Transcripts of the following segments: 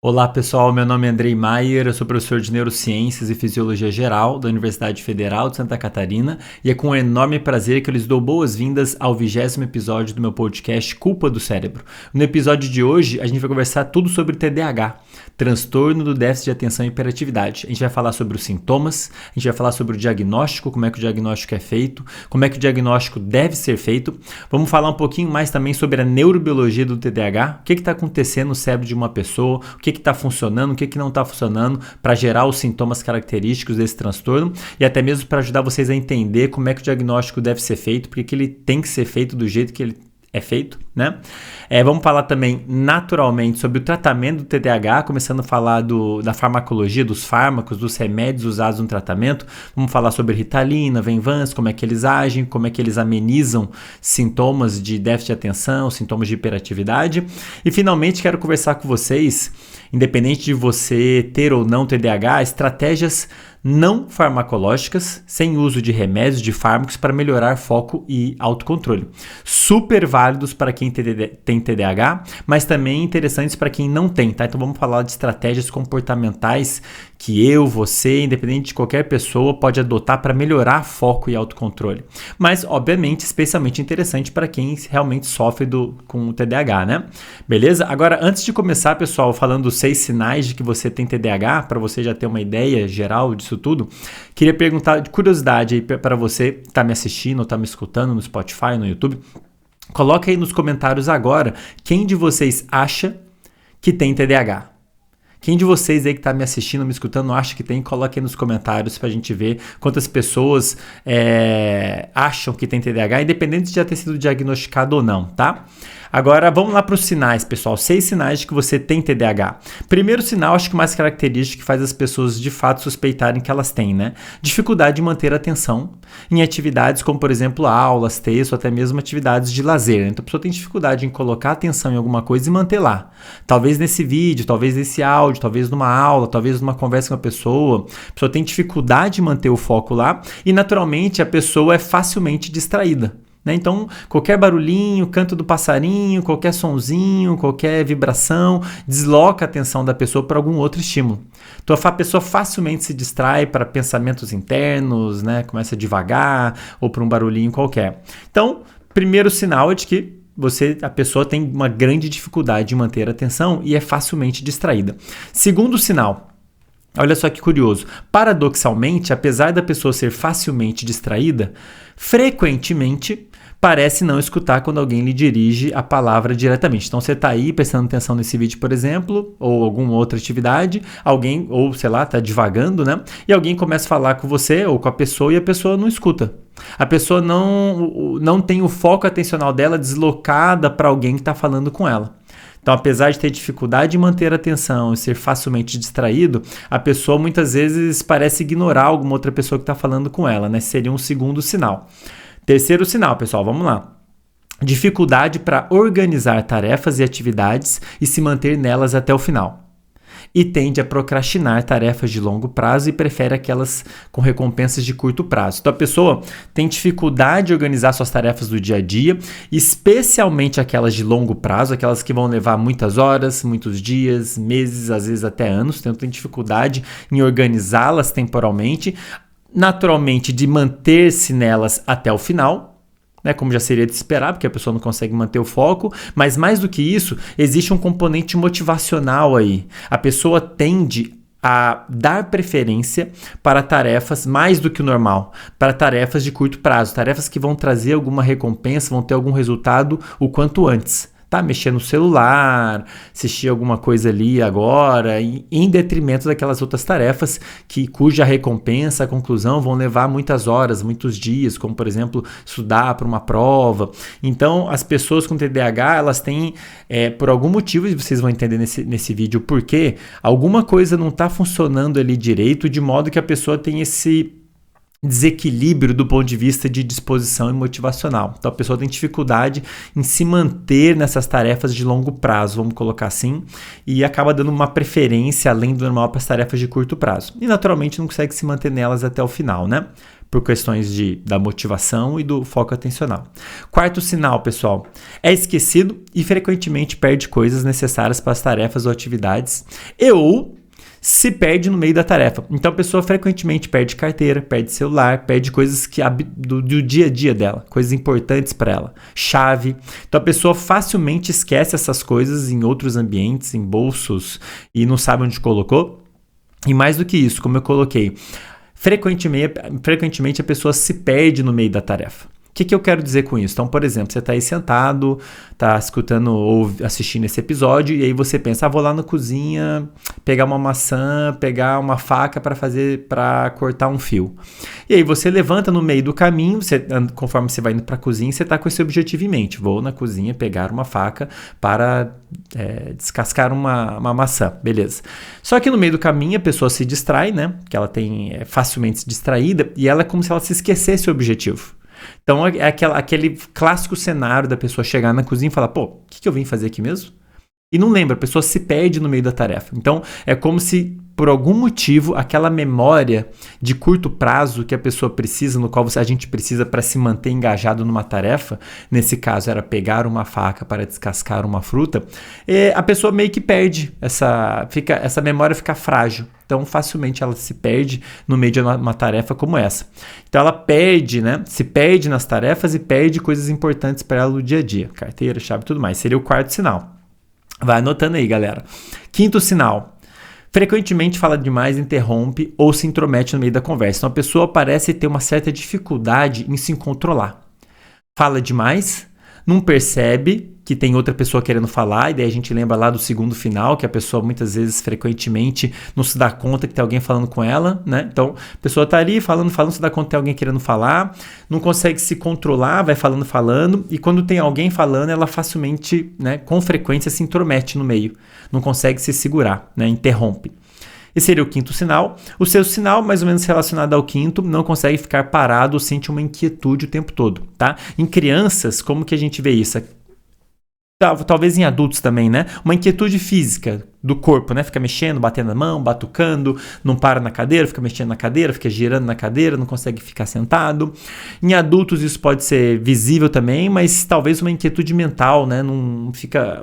Olá pessoal, meu nome é Andrei Maier, eu sou professor de Neurociências e Fisiologia Geral da Universidade Federal de Santa Catarina e é com um enorme prazer que eu lhes dou boas-vindas ao 20º episódio do meu podcast Culpa do Cérebro. No episódio de hoje a gente vai conversar tudo sobre TDAH, transtorno do déficit de atenção e hiperatividade. A gente vai falar sobre os sintomas, a gente vai falar sobre o diagnóstico, como é que o diagnóstico é feito, como é que o diagnóstico deve ser feito. Vamos falar um pouquinho mais também sobre a neurobiologia do TDAH, o que está acontecendo no cérebro de uma pessoa, o que está funcionando, o que não está funcionando para gerar os sintomas característicos desse transtorno e até mesmo para ajudar vocês a entender como é que o diagnóstico deve ser feito, porque ele tem que ser feito do jeito que ele é feito, né? Vamos falar também naturalmente sobre o tratamento do TDAH, começando a falar da farmacologia, dos fármacos, dos remédios usados no tratamento. Vamos falar sobre Ritalina, Venvance, como é que eles agem, como é que eles amenizam sintomas de déficit de atenção, sintomas de hiperatividade. E finalmente quero conversar com vocês, independente de você ter ou não TDAH, estratégias não farmacológicas, sem uso de remédios, de fármacos, para melhorar foco e autocontrole. Super válidos para quem tem TDAH, mas também interessantes para quem não tem, tá? Então vamos falar de estratégias comportamentais que eu, você, independente de qualquer pessoa, pode adotar para melhorar foco e autocontrole. Mas, obviamente, especialmente interessante para quem realmente sofre com o TDAH, né? Beleza? Agora, antes de começar, pessoal, falando dos 6 sinais de que você tem TDAH, para você já ter uma ideia geral disso tudo, queria perguntar de curiosidade aí para você que está me assistindo ou está me escutando no Spotify, no YouTube, coloca aí nos comentários agora quem de vocês acha que tem TDAH. Quem de vocês aí que está me assistindo, me escutando, acha que tem? Coloque aí nos comentários para a gente ver quantas pessoas acham que tem TDAH, independente de já ter sido diagnosticado ou não, tá? Agora, vamos lá para os sinais, pessoal. 6 sinais de que você tem TDAH. Primeiro sinal, acho que mais característico que faz as pessoas de fato suspeitarem que elas têm, né? Dificuldade de manter a atenção em atividades como, por exemplo, aulas, texto, ou até mesmo atividades de lazer. Então, a pessoa tem dificuldade em colocar atenção em alguma coisa e manter lá. Talvez nesse vídeo, talvez nesse áudio, talvez numa aula, talvez numa conversa com a pessoa tem dificuldade de manter o foco lá e, naturalmente, a pessoa é facilmente distraída. Então, qualquer barulhinho, canto do passarinho, qualquer sonzinho, qualquer vibração, desloca a atenção da pessoa para algum outro estímulo. Então, a pessoa facilmente se distrai para pensamentos internos, né? Começa devagar ou para um barulhinho qualquer. Então, primeiro sinal é de que a pessoa tem uma grande dificuldade de manter a atenção e é facilmente distraída. Segundo sinal, olha só que curioso. Paradoxalmente, apesar da pessoa ser facilmente distraída, frequentemente parece não escutar quando alguém lhe dirige a palavra diretamente. Então, você está aí prestando atenção nesse vídeo, por exemplo, ou alguma outra atividade, alguém, ou sei lá, está divagando, né? E alguém começa a falar com você ou com a pessoa e a pessoa não escuta. A pessoa não tem o foco atencional dela deslocada para alguém que está falando com ela. Então, apesar de ter dificuldade de manter a atenção e ser facilmente distraído, a pessoa muitas vezes parece ignorar alguma outra pessoa que está falando com ela, né? Seria um segundo sinal. Terceiro sinal, pessoal, vamos lá. Dificuldade para organizar tarefas e atividades e se manter nelas até o final. E tende a procrastinar tarefas de longo prazo e prefere aquelas com recompensas de curto prazo. Então, a pessoa tem dificuldade de organizar suas tarefas do dia a dia, especialmente aquelas de longo prazo, aquelas que vão levar muitas horas, muitos dias, meses, às vezes até anos. Então, tem dificuldade em organizá-las temporalmente, naturalmente de manter-se nelas até o final, né, como já seria de esperar, porque a pessoa não consegue manter o foco, mas mais do que isso, existe um componente motivacional aí. A pessoa tende a dar preferência para tarefas mais do que o normal, para tarefas de curto prazo, tarefas que vão trazer alguma recompensa, vão ter algum resultado o quanto antes. Tá, mexer no celular, assistir alguma coisa ali agora, em detrimento daquelas outras tarefas cuja recompensa, a conclusão, vão levar muitas horas, muitos dias, como, por exemplo, estudar para uma prova. Então, as pessoas com TDAH, elas têm, por algum motivo, e vocês vão entender nesse vídeo por quê, alguma coisa não está funcionando ali direito, de modo que a pessoa tem esse desequilíbrio do ponto de vista de disposição e motivacional. Então a pessoa tem dificuldade em se manter nessas tarefas de longo prazo, vamos colocar assim, e acaba dando uma preferência além do normal para as tarefas de curto prazo. E naturalmente não consegue se manter nelas até o final, né? por questões da motivação e do foco atencional. Quarto sinal, pessoal, é esquecido e frequentemente perde coisas necessárias para as tarefas ou atividades ou se perde no meio da tarefa. Então a pessoa frequentemente perde carteira, perde celular, perde coisas do dia a dia dela, coisas importantes para ela, chave. Então a pessoa facilmente esquece essas coisas em outros ambientes, em bolsos, e não sabe onde colocou. E mais do que isso, como eu coloquei, frequentemente a pessoa se perde no meio da tarefa. O que eu quero dizer com isso? Então, por exemplo, você está aí sentado, está escutando ou assistindo esse episódio, e aí você pensa, vou lá na cozinha pegar uma maçã, pegar uma faca para cortar um fio. E aí você levanta no meio do caminho, conforme você vai indo para a cozinha, você está com esse objetivo em mente. Vou na cozinha pegar uma faca para descascar uma maçã, beleza. Só que no meio do caminho a pessoa se distrai, né? Que ela é facilmente distraída, e ela é como se ela se esquecesse o objetivo. Então é aquele clássico cenário da pessoa chegar na cozinha e falar, pô, o que eu vim fazer aqui mesmo? E não lembra, a pessoa se perde no meio da tarefa. Então é como se, por algum motivo, aquela memória de curto prazo que a pessoa precisa, no qual a gente precisa para se manter engajado numa tarefa, nesse caso era pegar uma faca para descascar uma fruta, a pessoa meio que perde, essa memória fica frágil. Então, facilmente ela se perde no meio de uma tarefa como essa. Então, ela perde, né? Se perde nas tarefas e perde coisas importantes para ela no dia a dia. Carteira, chave e tudo mais. Seria o quarto sinal. Vai anotando aí, galera. Quinto sinal. Frequentemente fala demais, interrompe ou se intromete no meio da conversa. Então, a pessoa parece ter uma certa dificuldade em se controlar. Fala demais, não percebe que tem outra pessoa querendo falar, e daí a gente lembra lá do segundo final, que a pessoa muitas vezes, frequentemente, não se dá conta que tem alguém falando com ela, né? Então, a pessoa tá ali falando, se dá conta que tem alguém querendo falar, não consegue se controlar, vai falando, e quando tem alguém falando, ela facilmente, né, com frequência, se intromete no meio, não consegue se segurar, né? Interrompe. Esse seria o quinto sinal. O seu sinal, mais ou menos relacionado ao quinto, não consegue ficar parado ou sente uma inquietude o tempo todo, tá? Em crianças, como que a gente vê isso? Talvez em adultos também, né? Uma inquietude física do corpo, né? Fica mexendo, batendo a mão, batucando, não para na cadeira, fica mexendo na cadeira, fica girando na cadeira, não consegue ficar sentado. Em adultos isso pode ser visível também, mas talvez uma inquietude mental, né?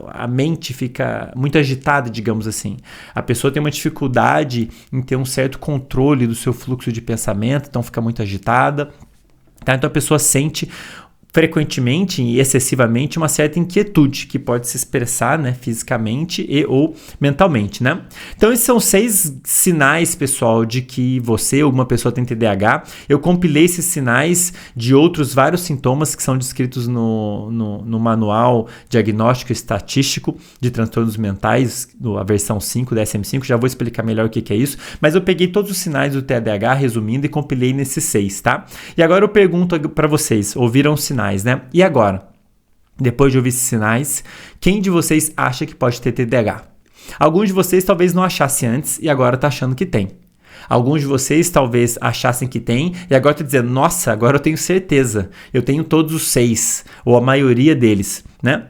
A mente fica muito agitada, digamos assim. A pessoa tem uma dificuldade em ter um certo controle do seu fluxo de pensamento, então fica muito agitada, tá? Então a pessoa sente frequentemente e excessivamente uma certa inquietude que pode se expressar, né, fisicamente e ou mentalmente, né? Então esses são 6 sinais, pessoal, de que você ou uma pessoa tem TDAH. Eu compilei esses sinais de outros vários sintomas que são descritos no Manual Diagnóstico Estatístico de Transtornos Mentais, a versão 5 da DSM-5, já vou explicar melhor o que é isso, mas eu peguei todos os sinais do TDAH, resumindo, e compilei nesses 6, tá? E agora eu pergunto para vocês, ouviram os sinais, né? E agora, depois de ouvir esses sinais, quem de vocês acha que pode ter TDAH? Alguns de vocês talvez não achassem antes e agora tá achando que tem. Alguns de vocês talvez achassem que tem e agora estão dizendo, nossa, agora eu tenho certeza, eu tenho todos os 6, ou a maioria deles, né?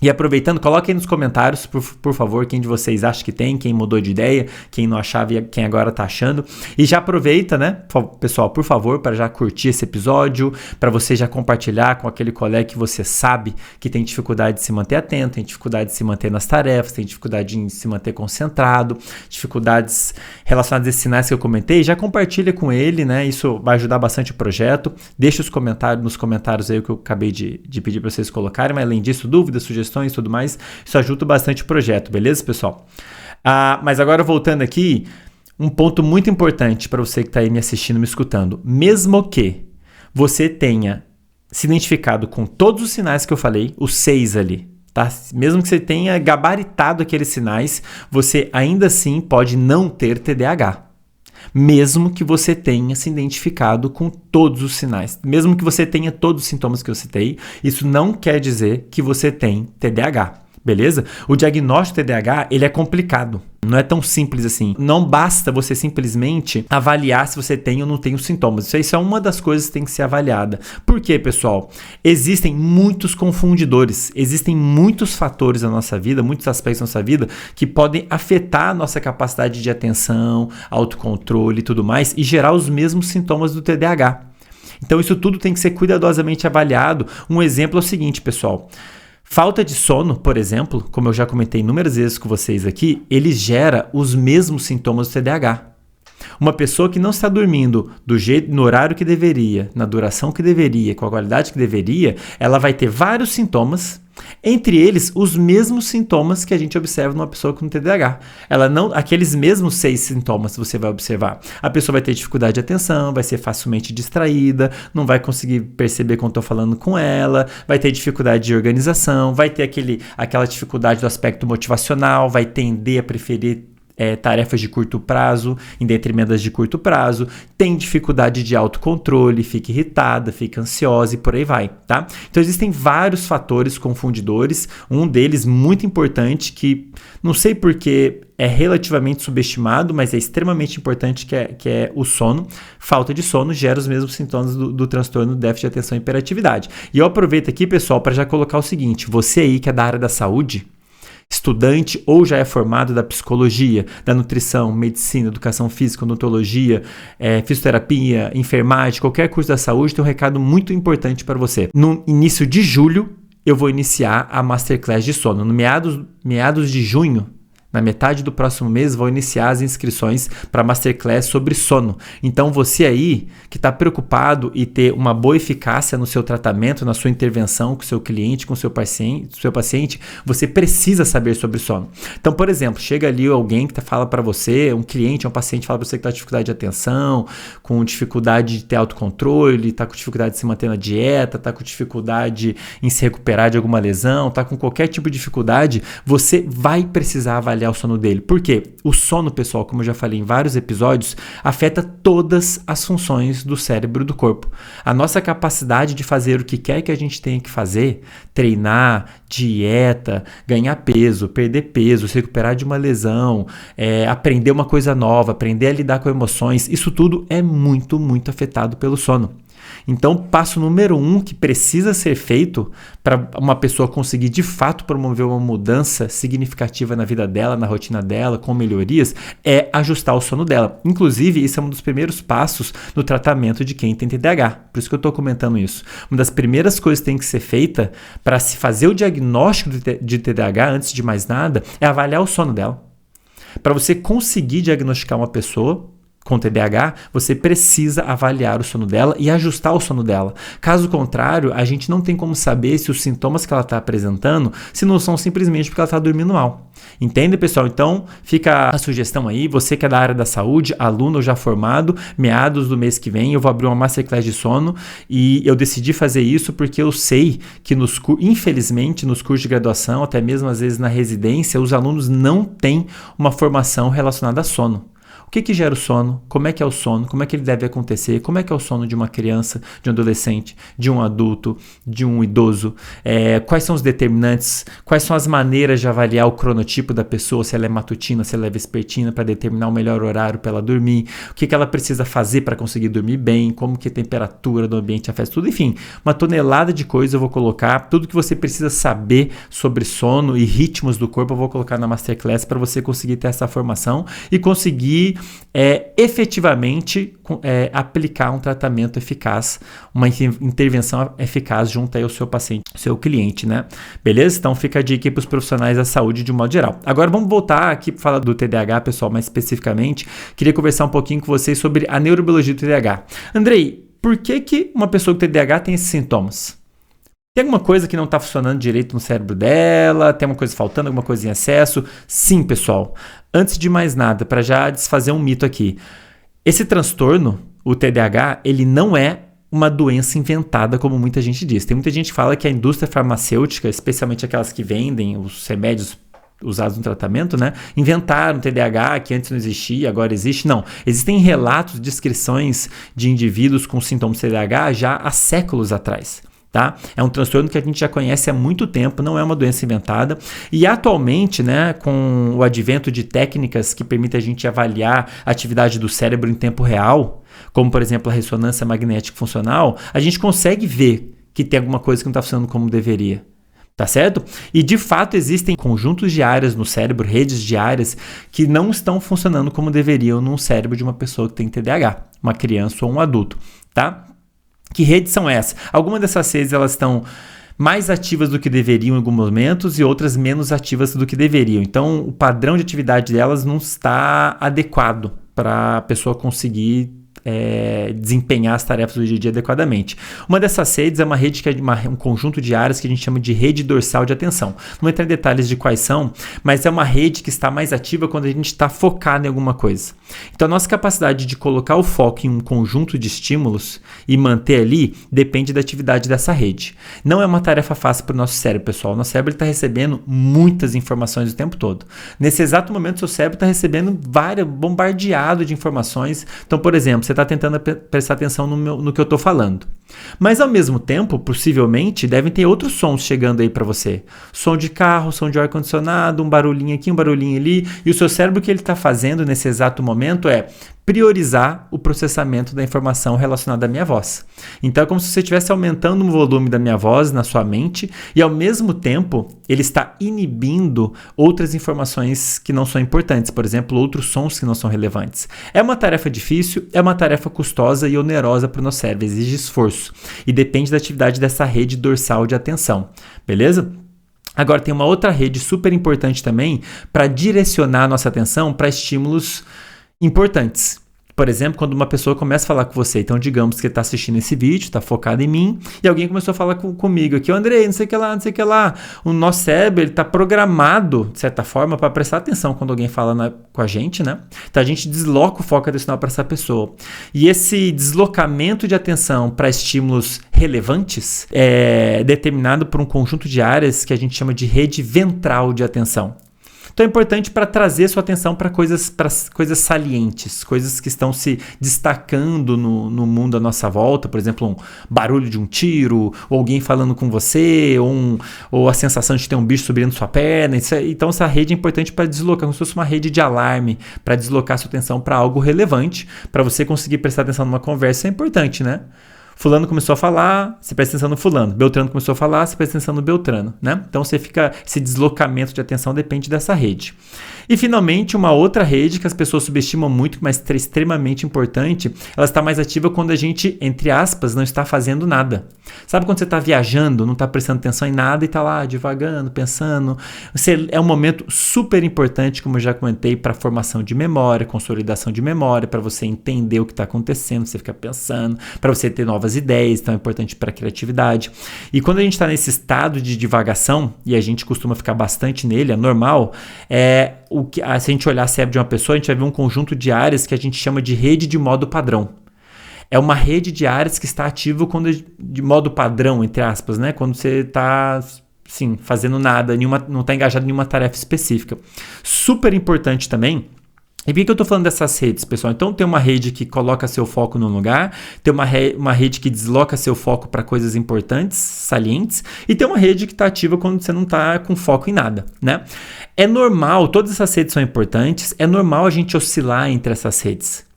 E aproveitando, coloque aí nos comentários, por favor, quem de vocês acha que tem, quem mudou de ideia, quem não achava e quem agora tá achando. E já aproveita, né, pessoal, por favor, para já curtir esse episódio, para você já compartilhar com aquele colega que você sabe que tem dificuldade de se manter atento, tem dificuldade de se manter nas tarefas, tem dificuldade em se manter concentrado, dificuldades relacionadas a esses sinais que eu comentei. Já compartilha com ele, né, isso vai ajudar bastante o projeto. Deixa nos comentários aí o que eu acabei de pedir para vocês colocarem, mas além disso, dúvidas, sugestões e tudo mais, isso ajuda bastante o projeto, beleza, pessoal? Mas agora voltando aqui, um ponto muito importante para você que está aí me assistindo, me escutando. Mesmo que você tenha se identificado com todos os sinais que eu falei, os 6 ali, tá? Mesmo que você tenha gabaritado aqueles sinais, você ainda assim pode não ter TDAH. Mesmo que você tenha se identificado com todos os sinais, mesmo que você tenha todos os sintomas que eu citei, isso não quer dizer que você tem TDAH. Beleza? O diagnóstico do TDAH, ele é complicado. Não é tão simples assim. Não basta você simplesmente avaliar se você tem ou não tem os sintomas. Isso é uma das coisas que tem que ser avaliada. Por quê, pessoal? Existem muitos confundidores. Existem muitos fatores na nossa vida, muitos aspectos da nossa vida que podem afetar a nossa capacidade de atenção, autocontrole e tudo mais e gerar os mesmos sintomas do TDAH. Então isso tudo tem que ser cuidadosamente avaliado. Um exemplo é o seguinte, pessoal. Falta de sono, por exemplo, como eu já comentei inúmeras vezes com vocês aqui, ele gera os mesmos sintomas do TDAH. Uma pessoa que não está dormindo do jeito, no horário que deveria, na duração que deveria, com a qualidade que deveria, ela vai ter vários sintomas, entre eles os mesmos sintomas que a gente observa numa pessoa com TDAH. Aqueles mesmos 6 sintomas você vai observar. A pessoa vai ter dificuldade de atenção, vai ser facilmente distraída, não vai conseguir perceber quando estou falando com ela, vai ter dificuldade de organização, vai ter aquela dificuldade do aspecto motivacional, vai tender a preferir tarefas de curto prazo em detrimento das de curto prazo, tem dificuldade de autocontrole, fica irritada, fica ansiosa e por aí vai, tá? Então existem vários fatores confundidores, um deles muito importante que não sei porque é relativamente subestimado, mas é extremamente importante que é o sono. Falta de sono gera os mesmos sintomas do transtorno do déficit de atenção e hiperatividade. E eu aproveito aqui, pessoal, para já colocar o seguinte, você aí que é da área da saúde, estudante ou já é formado da psicologia, da nutrição, medicina, educação física, odontologia, fisioterapia, enfermagem, qualquer curso da saúde, tem um recado muito importante para você. No início de julho, eu vou iniciar a Masterclass de sono. No meados de junho, na metade do próximo mês, vou iniciar as inscrições para a Masterclass sobre sono. Então, você aí que está preocupado em ter uma boa eficácia no seu tratamento, na sua intervenção com o seu cliente, com o seu paciente, você precisa saber sobre sono. Então, por exemplo, chega ali alguém que fala para você, um cliente, um paciente fala para você que está com dificuldade de atenção, com dificuldade de ter autocontrole, está com dificuldade de se manter na dieta, está com dificuldade em se recuperar de alguma lesão, está com qualquer tipo de dificuldade, você vai precisar avaliar o sono dele. Por quê? O sono, pessoal, como eu já falei em vários episódios, afeta todas as funções do cérebro e do corpo. A nossa capacidade de fazer o que quer que a gente tenha que fazer, treinar, dieta, ganhar peso, perder peso, se recuperar de uma lesão, aprender uma coisa nova, aprender a lidar com emoções, isso tudo é muito, muito afetado pelo sono. Então, passo número 1 que precisa ser feito para uma pessoa conseguir de fato promover uma mudança significativa na vida dela, na rotina dela, com melhorias, é ajustar o sono dela. Inclusive, isso é um dos primeiros passos no tratamento de quem tem TDAH. Por isso que eu estou comentando isso. Uma das primeiras coisas que tem que ser feita para se fazer o diagnóstico de TDAH, antes de mais nada, é avaliar o sono dela. Para você conseguir diagnosticar uma pessoa com TDAH, você precisa avaliar o sono dela e ajustar o sono dela. Caso contrário, a gente não tem como saber se os sintomas que ela está apresentando, se não são simplesmente porque ela está dormindo mal. Entende, pessoal? Então, fica a sugestão aí, você que é da área da saúde, aluno já formado, meados do mês que vem, eu vou abrir uma Masterclass de sono e eu decidi fazer isso porque eu sei que, infelizmente, nos cursos de graduação, até mesmo às vezes na residência, os alunos não têm uma formação relacionada a sono. O que gera o sono? Como é que é o sono? Como é que ele deve acontecer? Como é que é o sono de uma criança, de um adolescente, de um adulto, de um idoso? Quais são os determinantes? Quais são as maneiras de avaliar o cronotipo da pessoa, se ela é matutina, se ela é vespertina, para determinar o melhor horário para ela dormir? O que ela precisa fazer para conseguir dormir bem? Como que a temperatura do ambiente afeta tudo? Enfim, uma tonelada de coisas eu vou colocar. Tudo que você precisa saber sobre sono e ritmos do corpo eu vou colocar na Masterclass para você conseguir ter essa formação e conseguir efetivamente aplicar um tratamento eficaz, uma intervenção eficaz junto aí ao seu paciente, ao seu cliente, né? Beleza? Então fica a dica para os profissionais da saúde de um modo geral. Agora vamos voltar aqui para falar do TDAH, pessoal, mais especificamente. Queria conversar um pouquinho com vocês sobre a neurobiologia do TDAH. Andrei, por que uma pessoa com TDAH tem esses sintomas? Tem alguma coisa que não está funcionando direito no cérebro dela? Tem alguma coisa faltando, alguma coisa em excesso? Sim, pessoal. Antes de mais nada, para já desfazer um mito aqui. Esse transtorno, o TDAH, ele não é uma doença inventada, como muita gente diz. Tem muita gente que fala que a indústria farmacêutica, especialmente aquelas que vendem os remédios usados no tratamento, né, inventaram TDAH que antes não existia, agora existe. Não, existem relatos, descrições de indivíduos com sintomas de TDAH já há séculos atrás. Tá? É um transtorno que a gente já conhece há muito tempo, não é uma doença inventada. E atualmente, né, com o advento de técnicas que permitem a gente avaliar a atividade do cérebro em tempo real, como por exemplo a ressonância magnética funcional, a gente consegue ver que tem alguma coisa que não está funcionando como deveria. Tá certo? E de fato existem conjuntos de áreas no cérebro, redes de áreas que não estão funcionando como deveriam num cérebro de uma pessoa que tem TDAH, uma criança ou um adulto, tá? Que redes são essas? Algumas dessas redes elas estão mais ativas do que deveriam em alguns momentos e outras menos ativas do que deveriam. Então, o padrão de atividade delas não está adequado para a pessoa conseguir desempenhar as tarefas do dia a dia adequadamente. Uma dessas redes é uma rede que é um conjunto de áreas que a gente chama de rede dorsal de atenção. Não vou entrar em detalhes de quais são, mas é uma rede que está mais ativa quando a gente está focado em alguma coisa. Então a nossa capacidade de colocar o foco em um conjunto de estímulos e manter ali depende da atividade dessa rede. Não é uma tarefa fácil para o nosso cérebro, pessoal. O nosso cérebro está recebendo muitas informações o tempo todo. Nesse exato momento, seu cérebro está recebendo bombardeado de informações. Então, por exemplo, você está tentando prestar atenção no que eu estou falando. Mas, ao mesmo tempo, possivelmente, devem ter outros sons chegando aí para você. Som de carro, som de ar-condicionado, um barulhinho aqui, um barulhinho ali. E o seu cérebro, o que ele está fazendo nesse exato momento é priorizar o processamento da informação relacionada à minha voz. Então, é como se você estivesse aumentando o volume da minha voz na sua mente e, ao mesmo tempo, ele está inibindo outras informações que não são importantes, por exemplo, outros sons que não são relevantes. É uma tarefa difícil, é uma tarefa custosa e onerosa para o nosso cérebro, exige esforço e depende da atividade dessa rede dorsal de atenção, beleza? Agora, tem uma outra rede super importante também para direcionar a nossa atenção para estímulos importantes. Por exemplo, quando uma pessoa começa a falar com você, então digamos que ele está assistindo esse vídeo, está focado em mim, e alguém começou a falar comigo aqui, Andrei, não sei o que lá, não sei o que lá. O nosso cérebro está programado, de certa forma, para prestar atenção quando alguém fala com a gente, né? Então a gente desloca o foco atencional para essa pessoa. E esse deslocamento de atenção para estímulos relevantes é determinado por um conjunto de áreas que a gente chama de rede ventral de atenção. Então é importante para trazer sua atenção para coisas salientes, coisas que estão se destacando no mundo à nossa volta, por exemplo, um barulho de um tiro, ou alguém falando com você, ou a sensação de ter um bicho subindo sua perna. Então essa rede é importante para deslocar, como se fosse uma rede de alarme, para deslocar sua atenção para algo relevante, para você conseguir prestar atenção numa conversa é importante, né? Fulano começou a falar, você presta atenção no fulano. Beltrano começou a falar, você presta atenção no Beltrano, né? Então esse deslocamento de atenção depende dessa rede. E finalmente, uma outra rede que as pessoas subestimam muito, mas é extremamente importante, ela está mais ativa quando a gente, entre aspas, não está fazendo nada. Sabe quando você está viajando, não está prestando atenção em nada e está lá divagando, pensando? É um momento super importante, como eu já comentei, para formação de memória, consolidação de memória, para você entender o que está acontecendo, você fica pensando, para você ter novas ideias, então é importante para a criatividade. E quando a gente está nesse estado de divagação, e a gente costuma ficar bastante nele, é normal, se a gente olhar o cérebro de uma pessoa, a gente vai ver um conjunto de áreas que a gente chama de rede de modo padrão. É uma rede de áreas que está ativa de modo padrão, entre aspas, né? Quando você está fazendo nada, não está engajado em nenhuma tarefa específica. Super importante também. E por que eu estou falando dessas redes, pessoal? Então tem uma rede que coloca seu foco num lugar, tem uma rede que desloca seu foco para coisas importantes, salientes, e tem uma rede que está ativa quando você não está com foco em nada, né? É normal, todas essas redes são importantes, é normal a gente oscilar entre essas redes.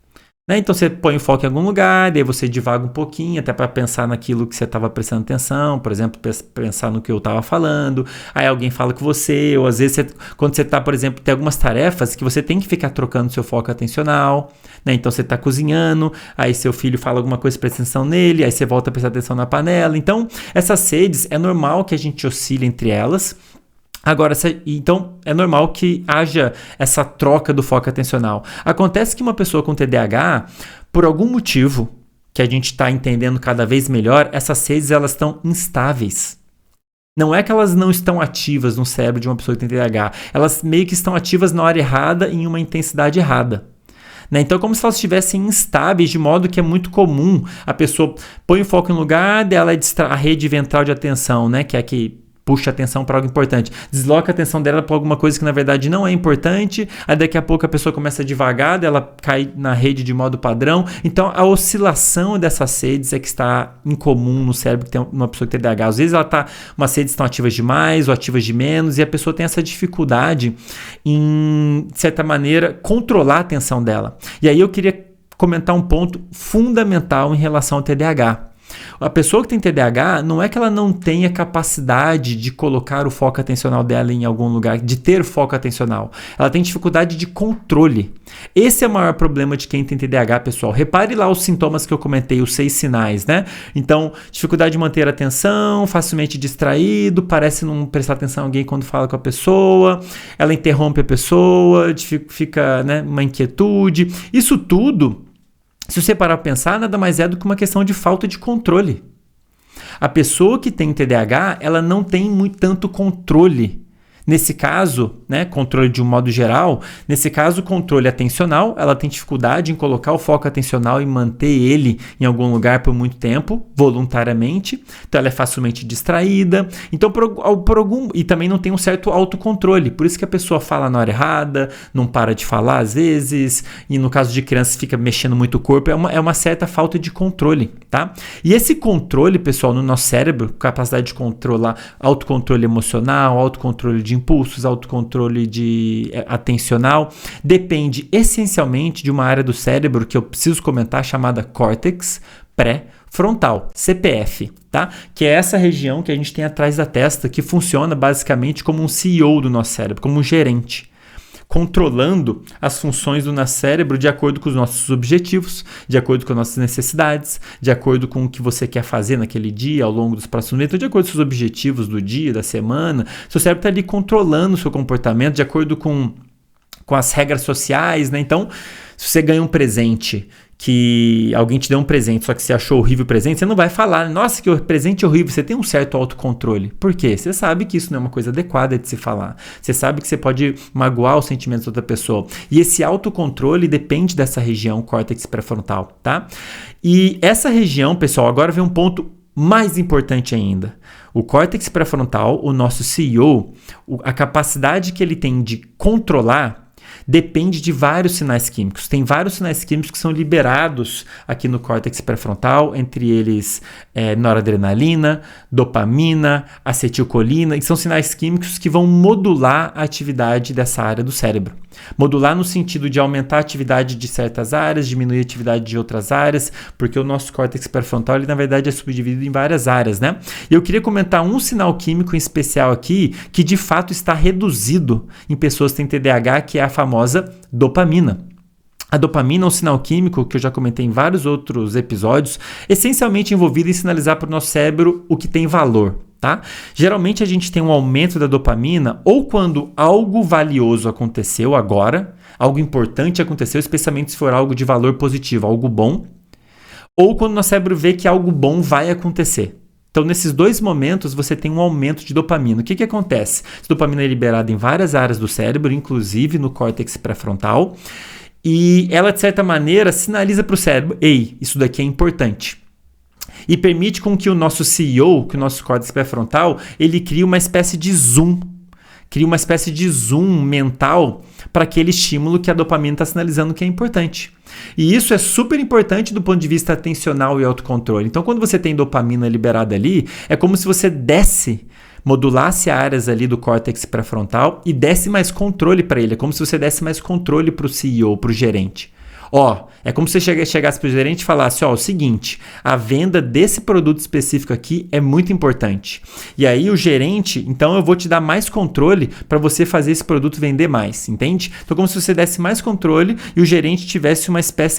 Né? Então você põe o foco em algum lugar, daí você divaga um pouquinho, até para pensar naquilo que você estava prestando atenção, por exemplo, pensar no que eu estava falando, aí alguém fala com você, ou às vezes quando você está, por exemplo, tem algumas tarefas que você tem que ficar trocando seu foco atencional, né? Então você está cozinhando, aí seu filho fala alguma coisa, presta atenção nele, aí você volta a prestar atenção na panela. Então essas redes, é normal que a gente oscile entre elas. Agora, então é normal que haja essa troca do foco atencional. Acontece que uma pessoa com TDAH, por algum motivo que a gente está entendendo cada vez melhor, essas redes elas estão instáveis. Não é que elas não estão ativas no cérebro de uma pessoa que tem TDAH, elas meio que estão ativas na hora errada e em uma intensidade errada. Né? Então é como se elas estivessem instáveis, de modo que é muito comum a pessoa põe o foco em um lugar, dela a rede ventral de atenção, né? Que é que puxa a atenção para algo importante, desloca a atenção dela para alguma coisa que na verdade não é importante, aí daqui a pouco a pessoa começa devagar, ela cai na rede de modo padrão. Então a oscilação dessas redes é que está incomum no cérebro que tem uma pessoa que tem TDAH. Às vezes umas redes estão ativas demais ou ativas de menos, e a pessoa tem essa dificuldade em, de certa maneira, controlar a atenção dela. E aí eu queria comentar um ponto fundamental em relação ao TDAH. A pessoa que tem TDAH não é que ela não tenha capacidade de colocar o foco atencional dela em algum lugar, de ter foco atencional. Ela tem dificuldade de controle. Esse é o maior problema de quem tem TDAH, pessoal. Repare lá os sintomas que eu comentei, os 6 sinais, né? Então, dificuldade de manter a atenção, facilmente distraído, parece não prestar atenção em alguém quando fala com a pessoa, ela interrompe a pessoa, fica, né, uma inquietude. Isso tudo, se você parar para pensar, nada mais é do que uma questão de falta de controle. A pessoa que tem TDAH, ela não tem tanto controle. Nesse caso, né, controle de um modo geral, nesse caso, controle atencional, ela tem dificuldade em colocar o foco atencional e manter ele em algum lugar por muito tempo, voluntariamente. Então, ela é facilmente distraída. Então, e também não tem um certo autocontrole. Por isso que a pessoa fala na hora errada, não para de falar às vezes, e no caso de crianças fica mexendo muito o corpo. É uma certa falta de controle, tá? E esse controle, pessoal, no nosso cérebro, capacidade de controlar, autocontrole emocional, autocontrole de impulsos, autocontrole atencional, depende essencialmente de uma área do cérebro que eu preciso comentar, chamada córtex pré-frontal, CPF, tá? Que é essa região que a gente tem atrás da testa, que funciona basicamente como um CEO do nosso cérebro, como um gerente, controlando as funções do nosso cérebro de acordo com os nossos objetivos, de acordo com as nossas necessidades, de acordo com o que você quer fazer naquele dia, ao longo dos próximos meses, de acordo com os seus objetivos do dia, da semana. Seu cérebro está ali controlando o seu comportamento de acordo com as regras sociais, né? Então, se você ganha um presente, que alguém te deu um presente, só que você achou horrível o presente, você não vai falar, nossa, que presente horrível. Você tem um certo autocontrole. Por quê? Você sabe que isso não é uma coisa adequada de se falar. Você sabe que você pode magoar os sentimentos da outra pessoa. E esse autocontrole depende dessa região córtex pré-frontal, tá? E essa região, pessoal, agora vem um ponto mais importante ainda. O córtex pré-frontal, o nosso CEO, a capacidade que ele tem de controlar depende de vários sinais químicos. Tem vários sinais químicos que são liberados aqui no córtex pré-frontal, entre eles noradrenalina, dopamina, acetilcolina, e são sinais químicos que vão modular a atividade dessa área do cérebro. Modular no sentido de aumentar a atividade de certas áreas, diminuir a atividade de outras áreas, porque o nosso córtex pré-frontal, ele na verdade é subdividido em várias áreas, né? E eu queria comentar um sinal químico em especial aqui, que de fato está reduzido em pessoas que têm TDAH, que é a famosa dopamina. A dopamina é um sinal químico que eu já comentei em vários outros episódios, essencialmente envolvido em sinalizar para o nosso cérebro o que tem valor. Tá? Geralmente a gente tem um aumento da dopamina ou quando algo valioso aconteceu agora, algo importante aconteceu, especialmente se for algo de valor positivo, algo bom, ou quando o nosso cérebro vê que algo bom vai acontecer. Então, nesses dois momentos, você tem um aumento de dopamina. O que acontece? A dopamina é liberada em várias áreas do cérebro, inclusive no córtex pré-frontal, e ela, de certa maneira, sinaliza para o cérebro, ei, isso daqui é importante. E permite com que o nosso CEO, que o nosso córtex pré-frontal, ele crie uma espécie de zoom. Cria uma espécie de zoom mental para aquele estímulo que a dopamina está sinalizando que é importante. E isso é super importante do ponto de vista atencional e autocontrole. Então, quando você tem dopamina liberada ali, é como se você modulasse áreas ali do córtex pré-frontal e desse mais controle para ele. É como se você desse mais controle para o CEO, para o gerente. É como se você chegasse para o gerente e falasse, o seguinte, a venda desse produto específico aqui é muito importante. E aí o gerente, então eu vou te dar mais controle para você fazer esse produto vender mais, entende? Então como se você desse mais controle e o gerente tivesse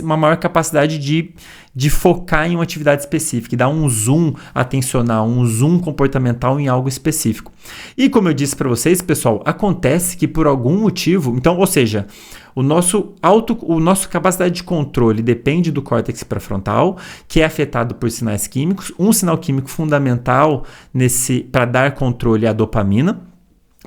uma maior capacidade de focar em uma atividade específica e dar um zoom atencional, um zoom comportamental em algo específico. E como eu disse para vocês, pessoal, acontece que por algum motivo, então, ou seja, o nosso capacidade de controle depende do córtex pré-frontal, que é afetado por sinais químicos. Um sinal químico fundamental para dar controle é a dopamina.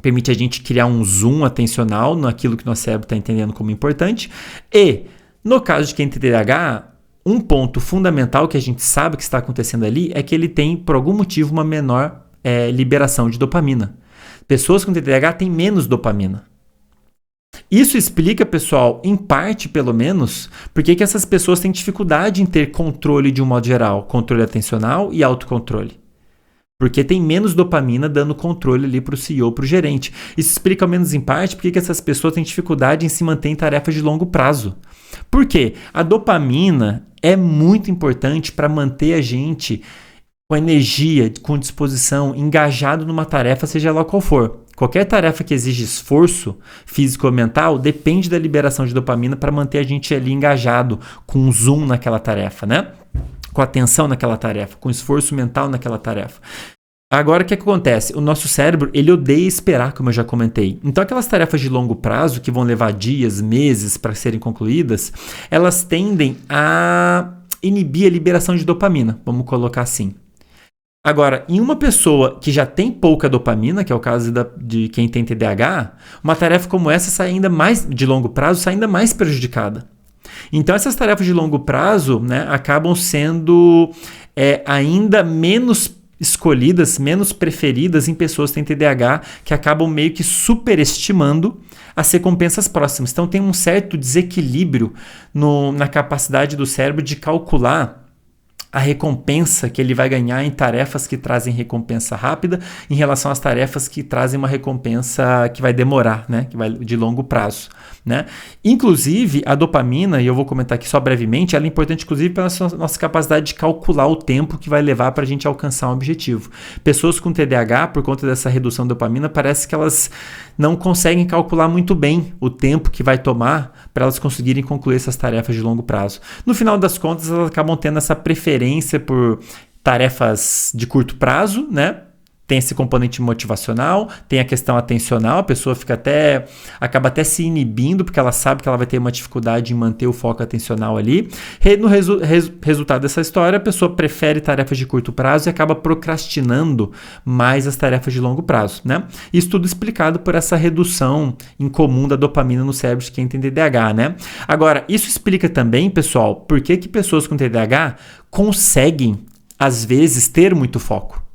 Permite a gente criar um zoom atencional naquilo que nosso cérebro está entendendo como importante. E, no caso de quem tem TDAH, um ponto fundamental que a gente sabe que está acontecendo ali é que ele tem, por algum motivo, uma menor liberação de dopamina. Pessoas com TDAH têm menos dopamina. Isso explica, pessoal, em parte pelo menos, porque que essas pessoas têm dificuldade em ter controle de um modo geral, controle atencional e autocontrole. Porque tem menos dopamina dando controle ali para o CEO, para o gerente. Isso explica, ao menos em parte, porque que essas pessoas têm dificuldade em se manter em tarefas de longo prazo. Por quê? A dopamina é muito importante para manter a gente com energia, com disposição, engajado numa tarefa, seja lá qual for. Qualquer tarefa que exige esforço físico ou mental depende da liberação de dopamina para manter a gente ali engajado, com um zoom naquela tarefa, né? Com atenção naquela tarefa, com esforço mental naquela tarefa. Agora, o que acontece? O nosso cérebro, ele odeia esperar, como eu já comentei. Então, aquelas tarefas de longo prazo, que vão levar dias, meses para serem concluídas, elas tendem a inibir a liberação de dopamina, vamos colocar assim. Agora, em uma pessoa que já tem pouca dopamina, que é o caso de quem tem TDAH, uma tarefa como essa sai ainda mais, de longo prazo, sai ainda mais prejudicada. Então, essas tarefas de longo prazo, né, acabam sendo ainda menos escolhidas, menos preferidas em pessoas que têm TDAH, que acabam meio que superestimando as recompensas próximas. Então, tem um certo desequilíbrio na capacidade do cérebro de calcular a recompensa que ele vai ganhar em tarefas que trazem recompensa rápida em relação às tarefas que trazem uma recompensa que vai demorar, né? Que vai de longo prazo, né? Inclusive, a dopamina, e eu vou comentar aqui só brevemente, ela é importante inclusive pela nossa capacidade de calcular o tempo que vai levar para a gente alcançar um objetivo. Pessoas com TDAH, por conta dessa redução de dopamina, parece que elas não conseguem calcular muito bem o tempo que vai tomar para elas conseguirem concluir essas tarefas de longo prazo. No final das contas, elas acabam tendo essa preferência por tarefas de curto prazo, né? Tem esse componente motivacional, tem a questão atencional, a pessoa acaba até se inibindo, porque ela sabe que ela vai ter uma dificuldade em manter o foco atencional ali. No resultado dessa história, a pessoa prefere tarefas de curto prazo e acaba procrastinando mais as tarefas de longo prazo, né? Isso tudo explicado por essa redução incomum da dopamina no cérebro de quem tem TDAH, né? Agora, isso explica também, pessoal, por que pessoas com TDAH conseguem, às vezes, ter muito foco.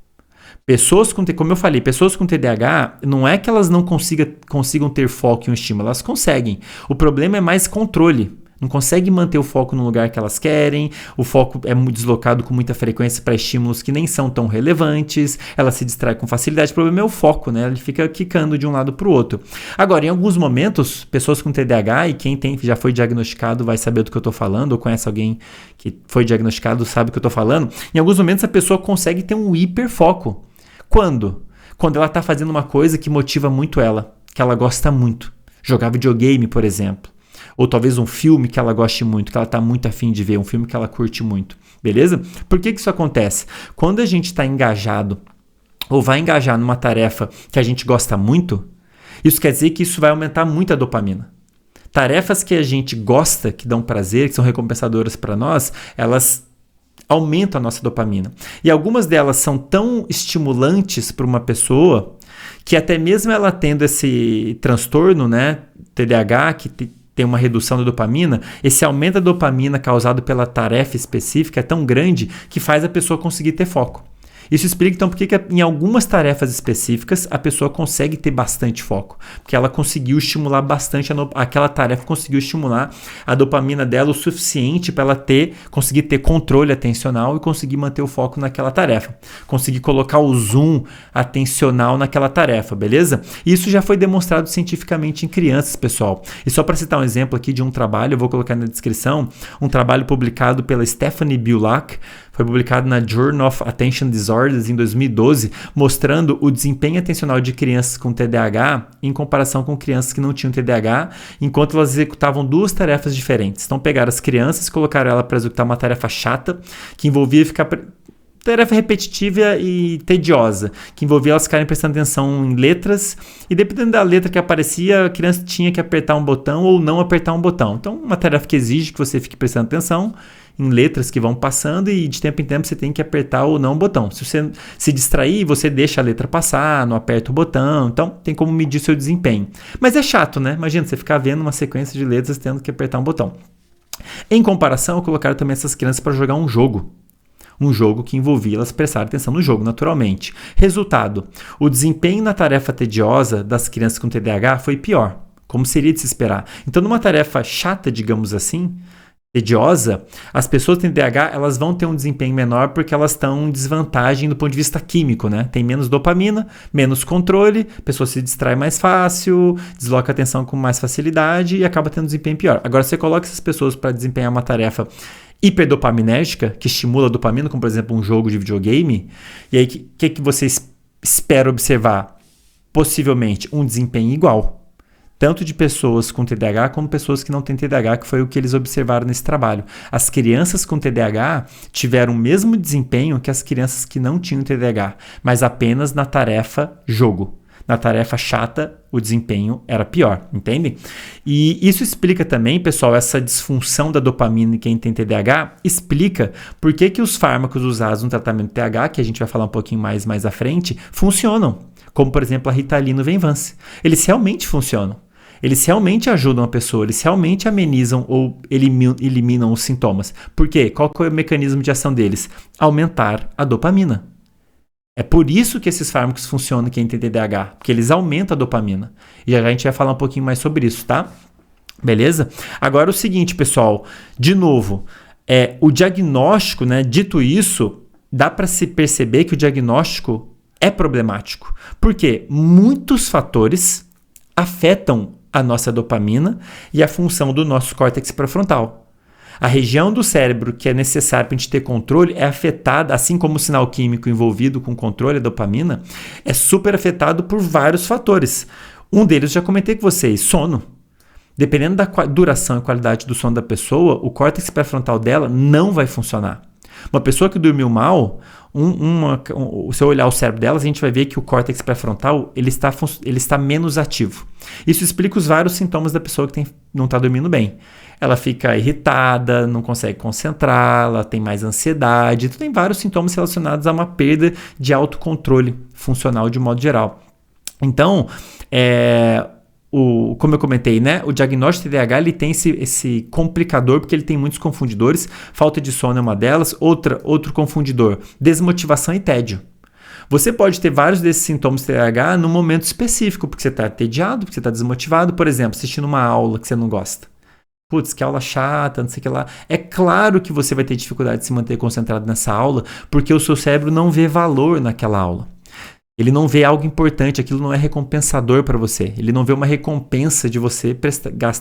Como eu falei, pessoas com TDAH, não é que elas não consigam ter foco em um estímulo, elas conseguem. O problema é mais controle. Não conseguem manter o foco no lugar que elas querem, o foco é deslocado com muita frequência para estímulos que nem são tão relevantes, ela se distrai com facilidade. O problema é o foco, né? Ele fica quicando de um lado para o outro. Agora, em alguns momentos, pessoas com TDAH, e quem já foi diagnosticado vai saber do que eu estou falando, ou conhece alguém que foi diagnosticado sabe do que eu estou falando, em alguns momentos a pessoa consegue ter um hiperfoco. Quando? Quando ela está fazendo uma coisa que motiva muito ela, que ela gosta muito. Jogar videogame, por exemplo. Ou talvez um filme que ela goste muito, que ela está muito afim de ver, um filme que ela curte muito. Beleza? Por que isso acontece? Quando a gente está engajado, ou vai engajar numa tarefa que a gente gosta muito, isso quer dizer que isso vai aumentar muito a dopamina. Tarefas que a gente gosta, que dão prazer, que são recompensadoras para nós, elas aumenta a nossa dopamina. E algumas delas são tão estimulantes para uma pessoa que até mesmo ela tendo esse transtorno, né, TDAH, que tem uma redução da dopamina, esse aumento da dopamina causado pela tarefa específica é tão grande que faz a pessoa conseguir ter foco. Isso explica, então, porque em algumas tarefas específicas a pessoa consegue ter bastante foco, porque ela conseguiu estimular bastante, aquela tarefa conseguiu estimular a dopamina dela o suficiente para ela conseguir ter controle atencional e conseguir manter o foco naquela tarefa, conseguir colocar o zoom atencional naquela tarefa, beleza? Isso já foi demonstrado cientificamente em crianças, pessoal. E só para citar um exemplo aqui de um trabalho, eu vou colocar na descrição, um trabalho publicado pela Stephanie Bullock, foi publicado na Journal of Attention Disorders em 2012, mostrando o desempenho atencional de crianças com TDAH em comparação com crianças que não tinham TDAH, enquanto elas executavam duas tarefas diferentes. Então pegaram as crianças e colocaram ela para executar uma tarefa chata, que envolvia tarefa repetitiva e tediosa, que envolvia elas ficarem prestando atenção em letras, e dependendo da letra que aparecia, a criança tinha que apertar um botão ou não apertar um botão. Então, uma tarefa que exige que você fique prestando atenção em letras que vão passando e de tempo em tempo você tem que apertar ou não o botão. Se você se distrair, você deixa a letra passar, não aperta o botão, então tem como medir seu desempenho. Mas é chato, né? Imagina você ficar vendo uma sequência de letras tendo que apertar um botão. Em comparação, colocaram também essas crianças para jogar um jogo. Um jogo que envolvia elas prestarem atenção no jogo, naturalmente. Resultado, o desempenho na tarefa tediosa das crianças com TDAH foi pior, como seria de se esperar. Então, numa tarefa chata, digamos assim, tediosa, as pessoas com TDAH, elas vão ter um desempenho menor porque elas estão em desvantagem do ponto de vista químico, né? Tem menos dopamina, menos controle, a pessoa se distrai mais fácil, desloca a atenção com mais facilidade e acaba tendo um desempenho pior. Agora, você coloca essas pessoas para desempenhar uma tarefa hiperdopaminérgica, que estimula a dopamina, como por exemplo um jogo de videogame, e aí o que você espera observar? Possivelmente um desempenho igual, tanto de pessoas com TDAH como pessoas que não têm TDAH, que foi o que eles observaram nesse trabalho. As crianças com TDAH tiveram o mesmo desempenho que as crianças que não tinham TDAH, mas apenas na tarefa jogo. Na tarefa chata, o desempenho era pior, entende? E isso explica também, pessoal, essa disfunção da dopamina em quem tem TDAH, explica por que os fármacos usados no tratamento do TDAH, que a gente vai falar um pouquinho mais à frente, funcionam. Como, por exemplo, a Ritalina e o Venvance. Eles realmente funcionam. Eles realmente ajudam a pessoa, eles realmente amenizam ou eliminam os sintomas. Por quê? Qual que é o mecanismo de ação deles? Aumentar a dopamina. É por isso que esses fármacos funcionam em quem tem TDAH, porque eles aumentam a dopamina. E já a gente vai falar um pouquinho mais sobre isso, tá? Beleza? Agora o seguinte, pessoal, de novo, o diagnóstico, né? Dito isso, dá para se perceber que o diagnóstico é problemático. Porque muitos fatores afetam a nossa dopamina e a função do nosso córtex pré-frontal. A região do cérebro que é necessária para a gente ter controle é afetada, assim como o sinal químico envolvido com o controle da dopamina, é super afetado por vários fatores. Um deles já comentei com vocês, sono. Dependendo da duração e qualidade do sono da pessoa, o córtex pré-frontal dela não vai funcionar. Uma pessoa que dormiu mal, se eu olhar o cérebro delas, a gente vai ver que o córtex pré-frontal ele está menos ativo. Isso explica os vários sintomas da pessoa que não está dormindo bem. Ela fica irritada, não consegue concentrar, ela tem mais ansiedade. Tem vários sintomas relacionados a uma perda de autocontrole funcional de modo geral. Então, como eu comentei, né? O diagnóstico de TDAH ele tem esse complicador porque ele tem muitos confundidores. Falta de sono é uma delas. Outro confundidor, desmotivação e tédio. Você pode ter vários desses sintomas de TDAH num momento específico, porque você está entediado, porque você está desmotivado, por exemplo, assistindo uma aula que você não gosta. Putz, que aula chata, não sei o que lá. É claro que você vai ter dificuldade de se manter concentrado nessa aula, porque o seu cérebro não vê valor naquela aula. Ele não vê algo importante, aquilo não é recompensador para você. Ele não vê uma recompensa de você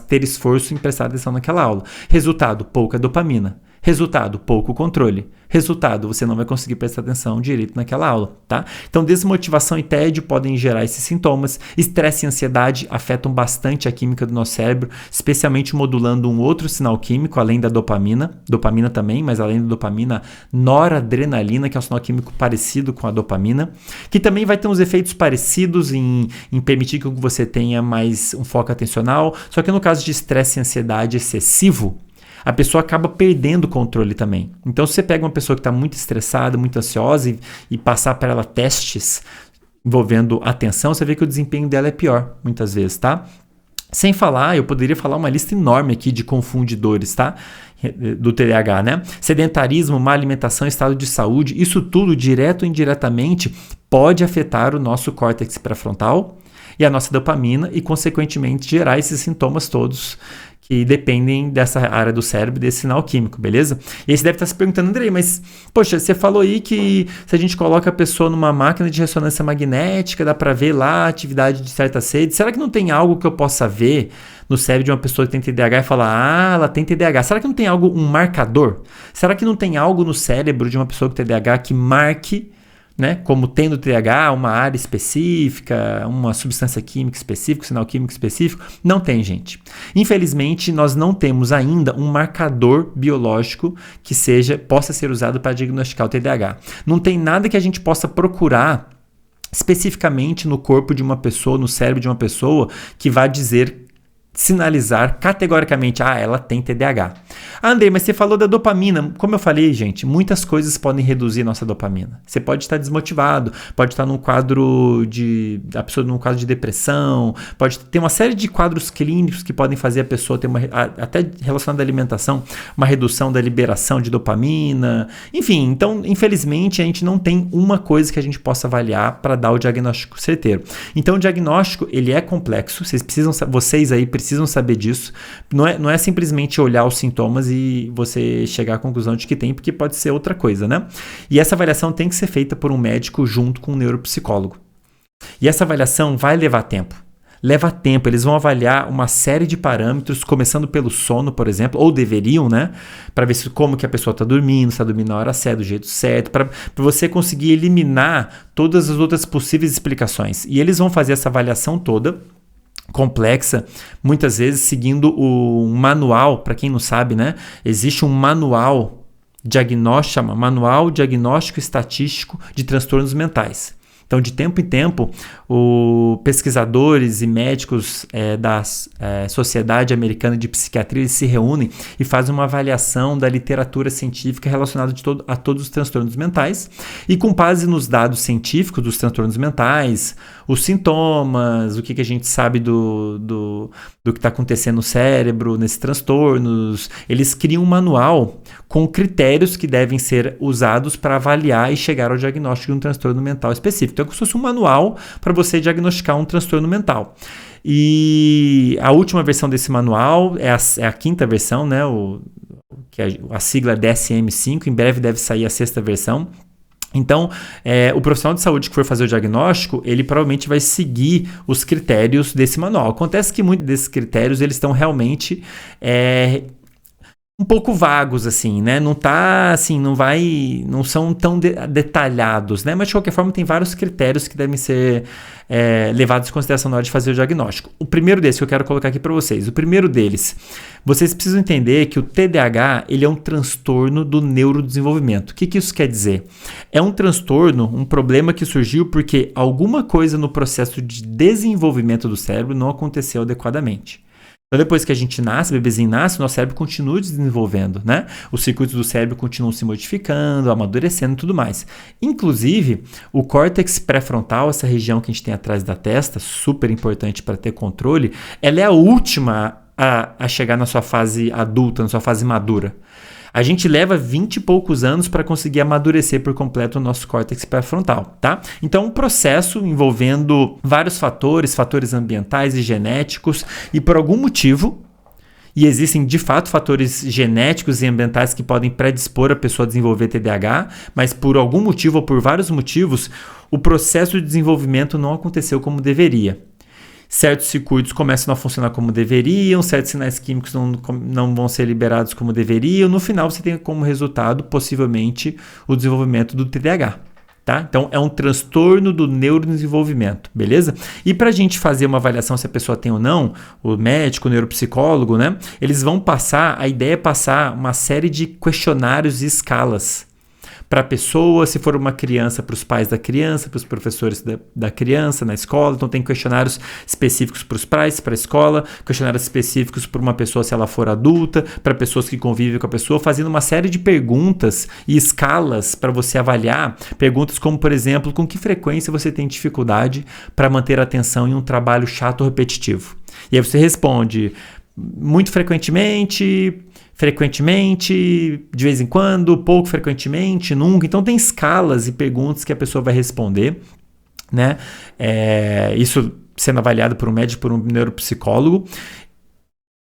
ter esforço em prestar atenção naquela aula. Resultado, pouca dopamina. Resultado, pouco controle. Resultado, você não vai conseguir prestar atenção direito naquela aula, tá? Então, desmotivação e tédio podem gerar esses sintomas. Estresse e ansiedade afetam bastante a química do nosso cérebro, especialmente modulando um outro sinal químico, além da dopamina. Dopamina também, mas além da dopamina, noradrenalina, que é um sinal químico parecido com a dopamina, que também vai ter uns efeitos parecidos em permitir que você tenha mais um foco atencional. Só que no caso de estresse e ansiedade excessivo, a pessoa acaba perdendo o controle também. Então, se você pega uma pessoa que está muito estressada, muito ansiosa e passar para ela testes envolvendo atenção, você vê que o desempenho dela é pior, muitas vezes, tá? Sem falar, eu poderia falar uma lista enorme aqui de confundidores, tá? Do TDAH, né? Sedentarismo, má alimentação, estado de saúde, isso tudo, direto ou indiretamente, pode afetar o nosso córtex pré-frontal e a nossa dopamina e, consequentemente, gerar esses sintomas todos que dependem dessa área do cérebro, desse sinal químico, beleza? E aí você deve estar se perguntando, Andrei, mas, poxa, você falou aí que se a gente coloca a pessoa numa máquina de ressonância magnética, dá para ver lá a atividade de certas redes, será que não tem algo que eu possa ver no cérebro de uma pessoa que tem TDAH e falar, ela tem TDAH? Será que não tem um marcador? Será que não tem algo no cérebro de uma pessoa com TDAH que marque, né, como tendo TDAH, uma área específica, uma substância química específica, sinal químico específico? Não tem, gente. Infelizmente, nós não temos ainda um marcador biológico que possa ser usado para diagnosticar o TDAH. Não tem nada que a gente possa procurar especificamente no corpo de uma pessoa, no cérebro de uma pessoa, que vá sinalizar categoricamente, ela tem TDAH. Ah, Andrei, mas você falou da dopamina. Como eu falei, gente, muitas coisas podem reduzir nossa dopamina. Você pode estar desmotivado, pode estar a pessoa num quadro de depressão, pode ter uma série de quadros clínicos que podem fazer a pessoa ter até relacionado à alimentação, uma redução da liberação de dopamina. Enfim, então, infelizmente, a gente não tem uma coisa que a gente possa avaliar para dar o diagnóstico certeiro. Então, o diagnóstico, ele é complexo, vocês aí precisam saber disso. Não é simplesmente olhar os sintomas e você chegar à conclusão de que tem, porque pode ser outra coisa, né? E essa avaliação tem que ser feita por um médico junto com um neuropsicólogo. E essa avaliação vai levar tempo. Leva tempo, eles vão avaliar uma série de parâmetros, começando pelo sono, por exemplo, ou deveriam, né? Para ver como que a pessoa está dormindo, se está dormindo na hora certa, do jeito certo, para você conseguir eliminar todas as outras possíveis explicações. E eles vão fazer essa avaliação toda, complexa, muitas vezes seguindo um manual. Para quem não sabe, né? Existe um manual diagnóstico, chama Manual Diagnóstico Estatístico de Transtornos Mentais. Então, de tempo em tempo, pesquisadores e médicos da Sociedade Americana de Psiquiatria eles se reúnem e fazem uma avaliação da literatura científica relacionada a todos os transtornos mentais. E com base nos dados científicos dos transtornos mentais, os sintomas, o que a gente sabe do que está acontecendo no cérebro, nesses transtornos, eles criam um manual com critérios que devem ser usados para avaliar e chegar ao diagnóstico de um transtorno mental específico. Então, é como se fosse um manual para você diagnosticar um transtorno mental. E a última versão desse manual é a quinta versão, né? A sigla é DSM-5, em breve deve sair a sexta versão. Então, o profissional de saúde que for fazer o diagnóstico, ele provavelmente vai seguir os critérios desse manual. Acontece que muitos desses critérios eles estão realmente um pouco vagos, assim, né? Não são tão detalhados, né? Mas de qualquer forma tem vários critérios que devem ser levados em consideração na hora de fazer o diagnóstico. O primeiro desses que eu quero colocar aqui para vocês. O primeiro deles, vocês precisam entender que o TDAH ele é um transtorno do neurodesenvolvimento. O que isso quer dizer? É um transtorno, um problema que surgiu porque alguma coisa no processo de desenvolvimento do cérebro não aconteceu adequadamente. Então, depois que a gente nasce, o bebezinho nasce, o nosso cérebro continua desenvolvendo, né? Os circuitos do cérebro continuam se modificando, amadurecendo e tudo mais. Inclusive, o córtex pré-frontal, essa região que a gente tem atrás da testa, super importante para ter controle, ela é a última a chegar na sua fase adulta, na sua fase madura. A gente leva 20 e poucos anos para conseguir amadurecer por completo o nosso córtex pré-frontal, tá? Então, um processo envolvendo vários fatores ambientais e genéticos, e por algum motivo, e existem de fato fatores genéticos e ambientais que podem predispor a pessoa a desenvolver TDAH, mas por algum motivo ou por vários motivos, o processo de desenvolvimento não aconteceu como deveria. Certos circuitos começam a não funcionar como deveriam, certos sinais químicos não vão ser liberados como deveriam. No final, você tem como resultado, possivelmente, o desenvolvimento do TDAH. Tá? Então, é um transtorno do neurodesenvolvimento, beleza? E para a gente fazer uma avaliação se a pessoa tem ou não, o médico, o neuropsicólogo, né? A ideia é passar uma série de questionários e escalas para a pessoa, se for uma criança, para os pais da criança, para os professores da criança na escola. Então tem questionários específicos para os pais, para a escola, questionários específicos para uma pessoa se ela for adulta, para pessoas que convivem com a pessoa, fazendo uma série de perguntas e escalas para você avaliar. Perguntas como, por exemplo, com que frequência você tem dificuldade para manter a atenção em um trabalho chato ou repetitivo. E aí você responde muito frequentemente, de vez em quando, pouco frequentemente, nunca. Então tem escalas e perguntas que a pessoa vai responder, né? Isso sendo avaliado por um médico, por um neuropsicólogo.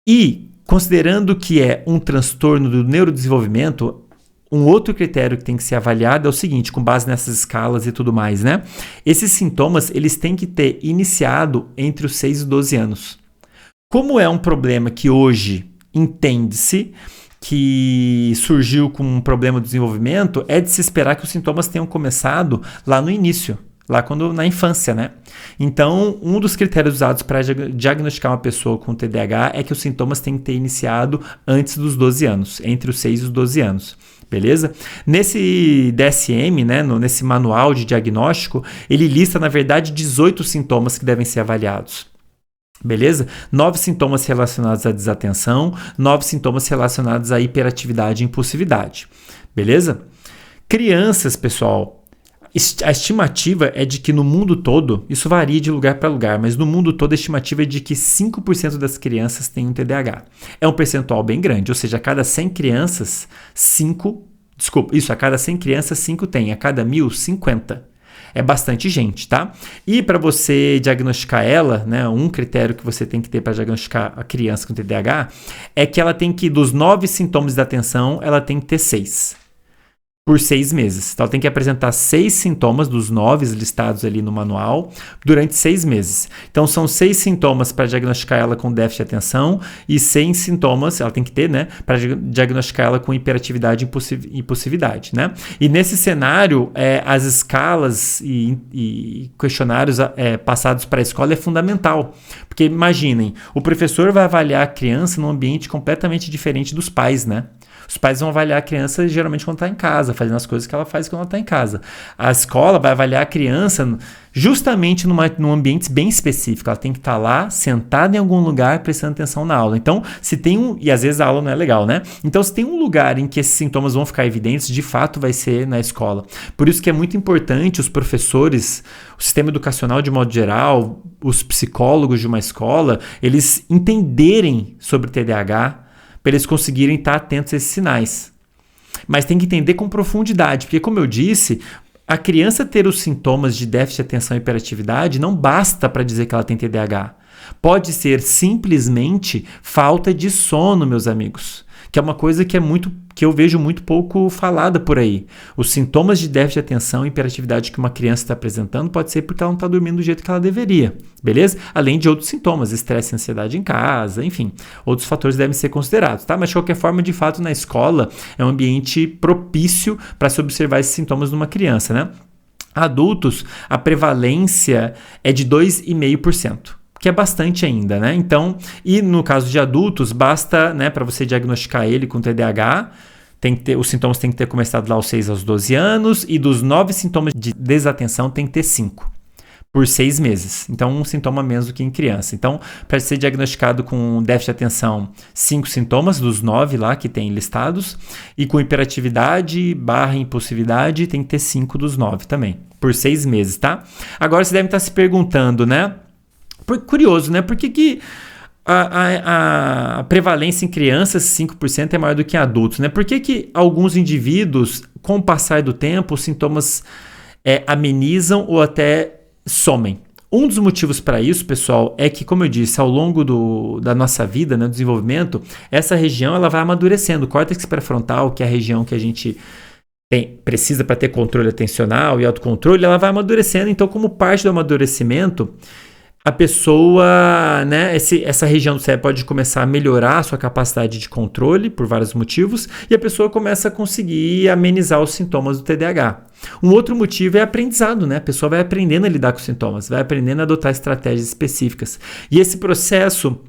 E considerando que é um transtorno do neurodesenvolvimento, um outro critério que tem que ser avaliado é o seguinte, com base nessas escalas e tudo mais, né? Esses sintomas, eles têm que ter iniciado entre os 6 e 12 anos. Como é um problema que hoje entende-se que surgiu com um problema de desenvolvimento, é de se esperar que os sintomas tenham começado lá no início, na infância, né? Então, um dos critérios usados para diagnosticar uma pessoa com TDAH é que os sintomas têm que ter iniciado antes dos 12 anos, entre os 6 e os 12 anos. Beleza? Nesse DSM, né, nesse manual de diagnóstico, ele lista, na verdade, 18 sintomas que devem ser avaliados. Beleza? 9 sintomas relacionados à desatenção, 9 sintomas relacionados à hiperatividade e impulsividade. Beleza? Crianças, pessoal, a estimativa é de que no mundo todo, isso varia de lugar para lugar, mas no mundo todo a estimativa é de que 5% das crianças têm um TDAH. É um percentual bem grande, ou seja, a cada 100 crianças, 5 tem, a cada 1.000, 50. É bastante gente, tá? E para você diagnosticar ela, né, um critério que você tem que ter para diagnosticar a criança com TDAH é que ela tem que, dos 9 sintomas da atenção, ela tem que ter 6. Por 6 meses. Então, ela tem que apresentar 6 sintomas dos 9 listados ali no manual durante 6 meses. Então, são 6 sintomas para diagnosticar ela com déficit de atenção e 100 sintomas, ela tem que ter, né, para diagnosticar ela com hiperatividade e impulsividade, né? E nesse cenário, as escalas e questionários passados para a escola é fundamental. Porque, imaginem, o professor vai avaliar a criança num ambiente completamente diferente dos pais, né? Os pais vão avaliar a criança geralmente quando está em casa, fazendo as coisas que ela faz quando ela está em casa. A escola vai avaliar a criança justamente num ambiente bem específico. Ela tem que estar lá, sentada em algum lugar, prestando atenção na aula. Então, se tem e às vezes a aula não é legal, né? Então, se tem um lugar em que esses sintomas vão ficar evidentes, de fato vai ser na escola. Por isso que é muito importante os professores, o sistema educacional de modo geral, os psicólogos de uma escola, eles entenderem sobre TDAH, para eles conseguirem estar atentos a esses sinais. Mas tem que entender com profundidade, porque como eu disse, a criança ter os sintomas de déficit de atenção e hiperatividade não basta para dizer que ela tem TDAH. Pode ser simplesmente falta de sono, meus amigos, que é uma coisa que eu vejo muito pouco falada por aí. Os sintomas de déficit de atenção e hiperatividade que uma criança está apresentando pode ser porque ela não está dormindo do jeito que ela deveria, beleza? Além de outros sintomas, estresse e ansiedade em casa, enfim, outros fatores devem ser considerados, tá? Mas de qualquer forma, de fato, na escola é um ambiente propício para se observar esses sintomas numa criança, né? Adultos, a prevalência é de 2,5%. Que é bastante ainda, né? Então, e no caso de adultos, basta, né, para você diagnosticar ele com TDAH, os sintomas têm que ter começado lá aos 6 aos 12 anos, e dos 9 sintomas de desatenção tem que ter 5 por 6 meses. Então, um sintoma menos do que em criança. Então, para ser diagnosticado com déficit de atenção, 5 sintomas dos 9 lá que tem listados, e com hiperatividade / impulsividade tem que ter 5 dos 9 também, por 6 meses, tá? Agora, você deve estar se perguntando, né? Curioso, né? Por que a prevalência em crianças, 5%, é maior do que em adultos, né? Por que alguns indivíduos, com o passar do tempo, os sintomas amenizam ou até somem? Um dos motivos para isso, pessoal, é que, como eu disse, ao longo da nossa vida, né, do desenvolvimento, essa região ela vai amadurecendo. O córtex pré-frontal, que é a região que a gente precisa para ter controle atencional e autocontrole, ela vai amadurecendo. Então, como parte do amadurecimento, a pessoa, né, essa região do cérebro pode começar a melhorar a sua capacidade de controle por vários motivos, e a pessoa começa a conseguir amenizar os sintomas do TDAH. Um outro motivo é aprendizado, né? A pessoa vai aprendendo a lidar com os sintomas, vai aprendendo a adotar estratégias específicas. E esse processo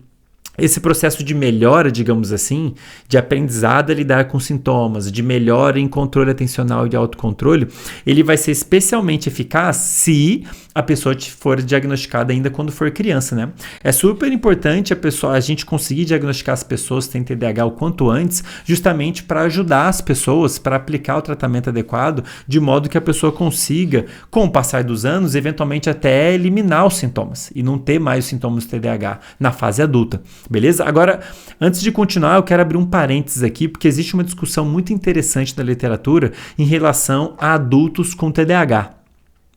de melhora, digamos assim, de aprendizado a lidar com sintomas, de melhora em controle atencional e de autocontrole, ele vai ser especialmente eficaz se a pessoa for diagnosticada ainda quando for criança, né? É super importante a gente conseguir diagnosticar as pessoas que têm TDAH o quanto antes, justamente para ajudar as pessoas para aplicar o tratamento adequado, de modo que a pessoa consiga, com o passar dos anos, eventualmente até eliminar os sintomas e não ter mais os sintomas do TDAH na fase adulta. Beleza? Agora, antes de continuar, eu quero abrir um parênteses aqui, porque existe uma discussão muito interessante na literatura em relação a adultos com TDAH.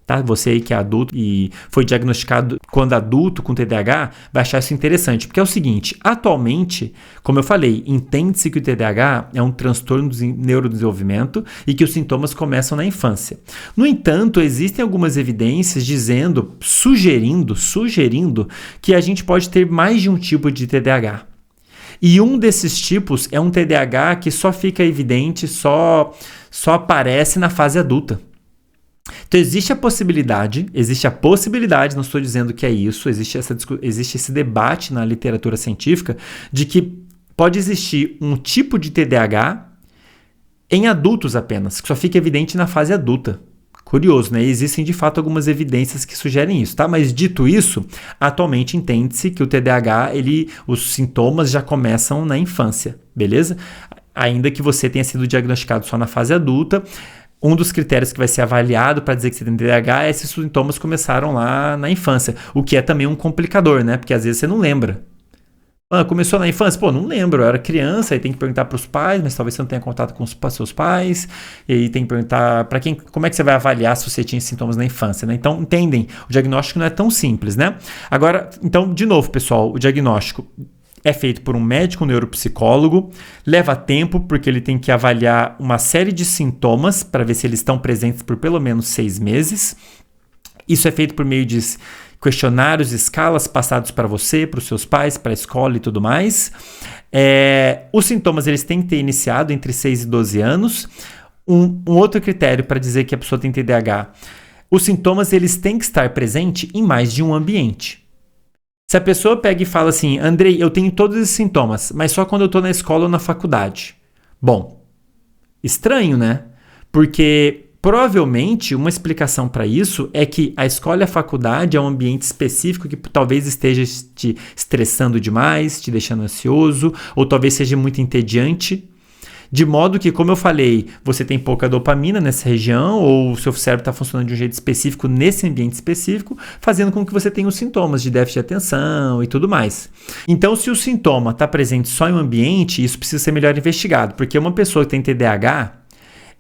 Tá? Você aí que é adulto e foi diagnosticado quando adulto com TDAH, vai achar isso interessante, porque é o seguinte, atualmente, como eu falei, entende-se que o TDAH é um transtorno do neurodesenvolvimento e que os sintomas começam na infância. No entanto, existem algumas evidências sugerindo que a gente pode ter mais de um tipo de TDAH. E um desses tipos é um TDAH que só fica evidente, só aparece na fase adulta. Então existe a possibilidade, não estou dizendo que é isso, existe esse debate na literatura científica de que pode existir um tipo de TDAH em adultos apenas, que só fica evidente na fase adulta. Curioso, né? Existem de fato algumas evidências que sugerem isso, tá? Mas dito isso, atualmente entende-se que o TDAH, os sintomas já começam na infância, beleza? Ainda que você tenha sido diagnosticado só na fase adulta, um dos critérios que vai ser avaliado para dizer que você tem TDAH é se os sintomas começaram lá na infância, o que é também um complicador, né? Porque às vezes você não lembra. Começou na infância? Pô, não lembro, eu era criança, aí tem que perguntar para os pais, mas talvez você não tenha contato com os seus pais, e aí tem que perguntar para quem, como é que você vai avaliar se você tinha sintomas na infância, né? Então, entendem, o diagnóstico não é tão simples, né? Agora, então, de novo, pessoal, o diagnóstico é feito por um médico, um neuropsicólogo, leva tempo porque ele tem que avaliar uma série de sintomas para ver se eles estão presentes por pelo menos 6 meses. Isso é feito por meio de questionários, escalas passados para você, para os seus pais, para a escola e tudo mais. Os sintomas eles têm que ter iniciado entre 6 e 12 anos. Um outro critério para dizer que a pessoa tem TDAH, os sintomas eles têm que estar presentes em mais de um ambiente. Se a pessoa pega e fala assim, Andrei, eu tenho todos esses sintomas, mas só quando eu estou na escola ou na faculdade. Bom, estranho, né? Porque provavelmente uma explicação para isso é que a escola e a faculdade é um ambiente específico que talvez esteja te estressando demais, te deixando ansioso, ou talvez seja muito entediante. De modo que, como eu falei, você tem pouca dopamina nessa região, ou o seu cérebro está funcionando de um jeito específico nesse ambiente específico, fazendo com que você tenha os sintomas de déficit de atenção e tudo mais. Então, se o sintoma está presente só em um ambiente, isso precisa ser melhor investigado, porque uma pessoa que tem TDAH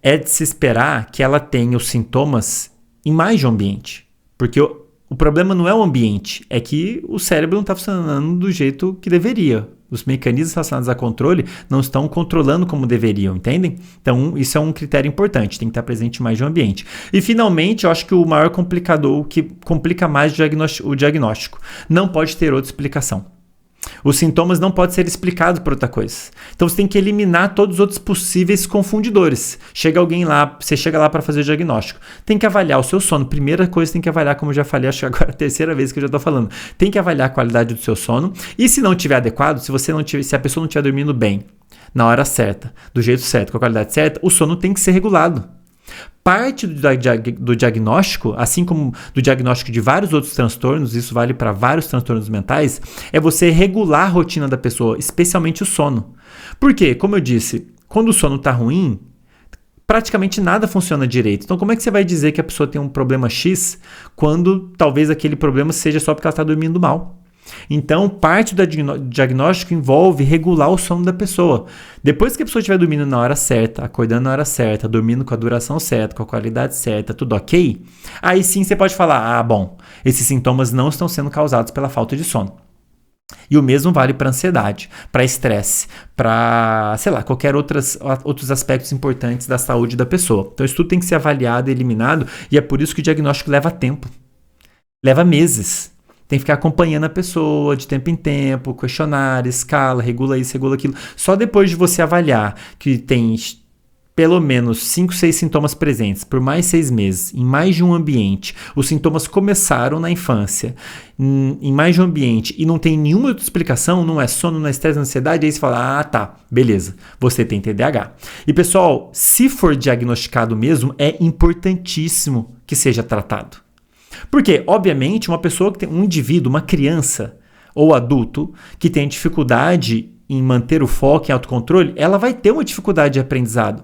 é de se esperar que ela tenha os sintomas em mais de um ambiente. Porque o problema não é o ambiente, é que o cérebro não está funcionando do jeito que deveria. Os mecanismos relacionados a controle não estão controlando como deveriam, entendem? Então, isso é um critério importante, tem que estar presente em mais de um ambiente. E, finalmente, eu acho que o maior complicador, o que complica mais o diagnóstico, não pode ter outra explicação. Os sintomas não podem ser explicados por outra coisa. Então você tem que eliminar todos os outros possíveis confundidores. Chega alguém lá, você chega lá para fazer o diagnóstico. Tem que avaliar o seu sono. Primeira coisa tem que avaliar, como eu já falei, acho que agora é a terceira vez que eu já estou falando. Tem que avaliar a qualidade do seu sono. E se não tiver adequado, se a pessoa não estiver dormindo bem, na hora certa, do jeito certo, com a qualidade certa, o sono tem que ser regulado. Parte do diagnóstico, assim como do diagnóstico de vários outros transtornos, isso vale para vários transtornos mentais, é você regular a rotina da pessoa, especialmente o sono. Por quê? Como eu disse, quando o sono está ruim, praticamente nada funciona direito. Então, como é que você vai dizer que a pessoa tem um problema X quando talvez aquele problema seja só porque ela está dormindo mal? Então, parte do diagnóstico envolve regular o sono da pessoa. Depois que a pessoa estiver dormindo na hora certa, acordando na hora certa, dormindo com a duração certa, com a qualidade certa, tudo ok, aí sim você pode falar, bom, esses sintomas não estão sendo causados pela falta de sono. E o mesmo vale para ansiedade, para estresse, para, qualquer outros aspectos importantes da saúde da pessoa. Então, isso tudo tem que ser avaliado e eliminado, e é por isso que o diagnóstico leva tempo. Leva meses. Tem que ficar acompanhando a pessoa de tempo em tempo, questionário, escala, regula isso, regula aquilo. Só depois de você avaliar que tem pelo menos 5, 6 sintomas presentes por mais 6 meses, em mais de um ambiente, os sintomas começaram na infância, em mais de um ambiente, e não tem nenhuma outra explicação, não é sono, não é estresse, não é ansiedade, aí você fala, tá, beleza, você tem TDAH. E pessoal, se for diagnosticado mesmo, é importantíssimo que seja tratado. Porque, obviamente, uma pessoa que tem um indivíduo, uma criança ou adulto que tem dificuldade em manter o foco, em autocontrole, ela vai ter uma dificuldade de aprendizado,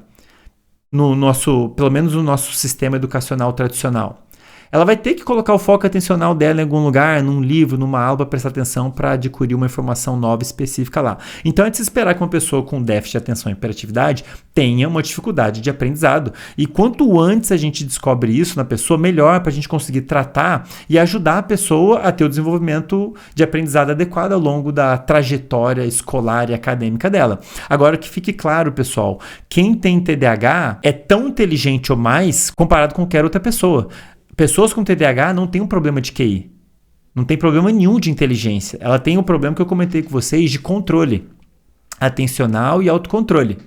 pelo menos no nosso sistema educacional tradicional. Ela vai ter que colocar o foco atencional dela em algum lugar, num livro, numa aula, para prestar atenção para adquirir uma informação nova específica lá. Então, é de se esperar que uma pessoa com déficit de atenção e hiperatividade tenha uma dificuldade de aprendizado. E quanto antes a gente descobre isso na pessoa, melhor para a gente conseguir tratar e ajudar a pessoa a ter o desenvolvimento de aprendizado adequado ao longo da trajetória escolar e acadêmica dela. Agora, que fique claro, pessoal, quem tem TDAH é tão inteligente ou mais comparado com qualquer outra pessoa. Pessoas com TDAH não têm um problema de QI. Não tem problema nenhum de inteligência. Ela tem um problema que eu comentei com vocês de controle atencional e autocontrole.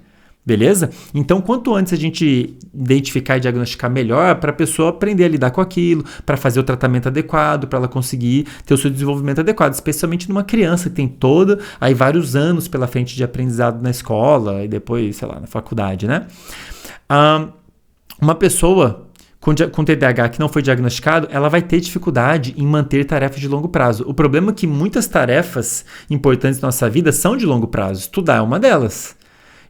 Beleza? Então, quanto antes a gente identificar e diagnosticar melhor para a pessoa aprender a lidar com aquilo, para fazer o tratamento adequado, para ela conseguir ter o seu desenvolvimento adequado, especialmente numa criança que tem vários anos pela frente de aprendizado na escola e depois, na faculdade, né? Uma pessoa com TDAH que não foi diagnosticado, ela vai ter dificuldade em manter tarefas de longo prazo. O problema é que muitas tarefas importantes da nossa vida são de longo prazo. Estudar é uma delas.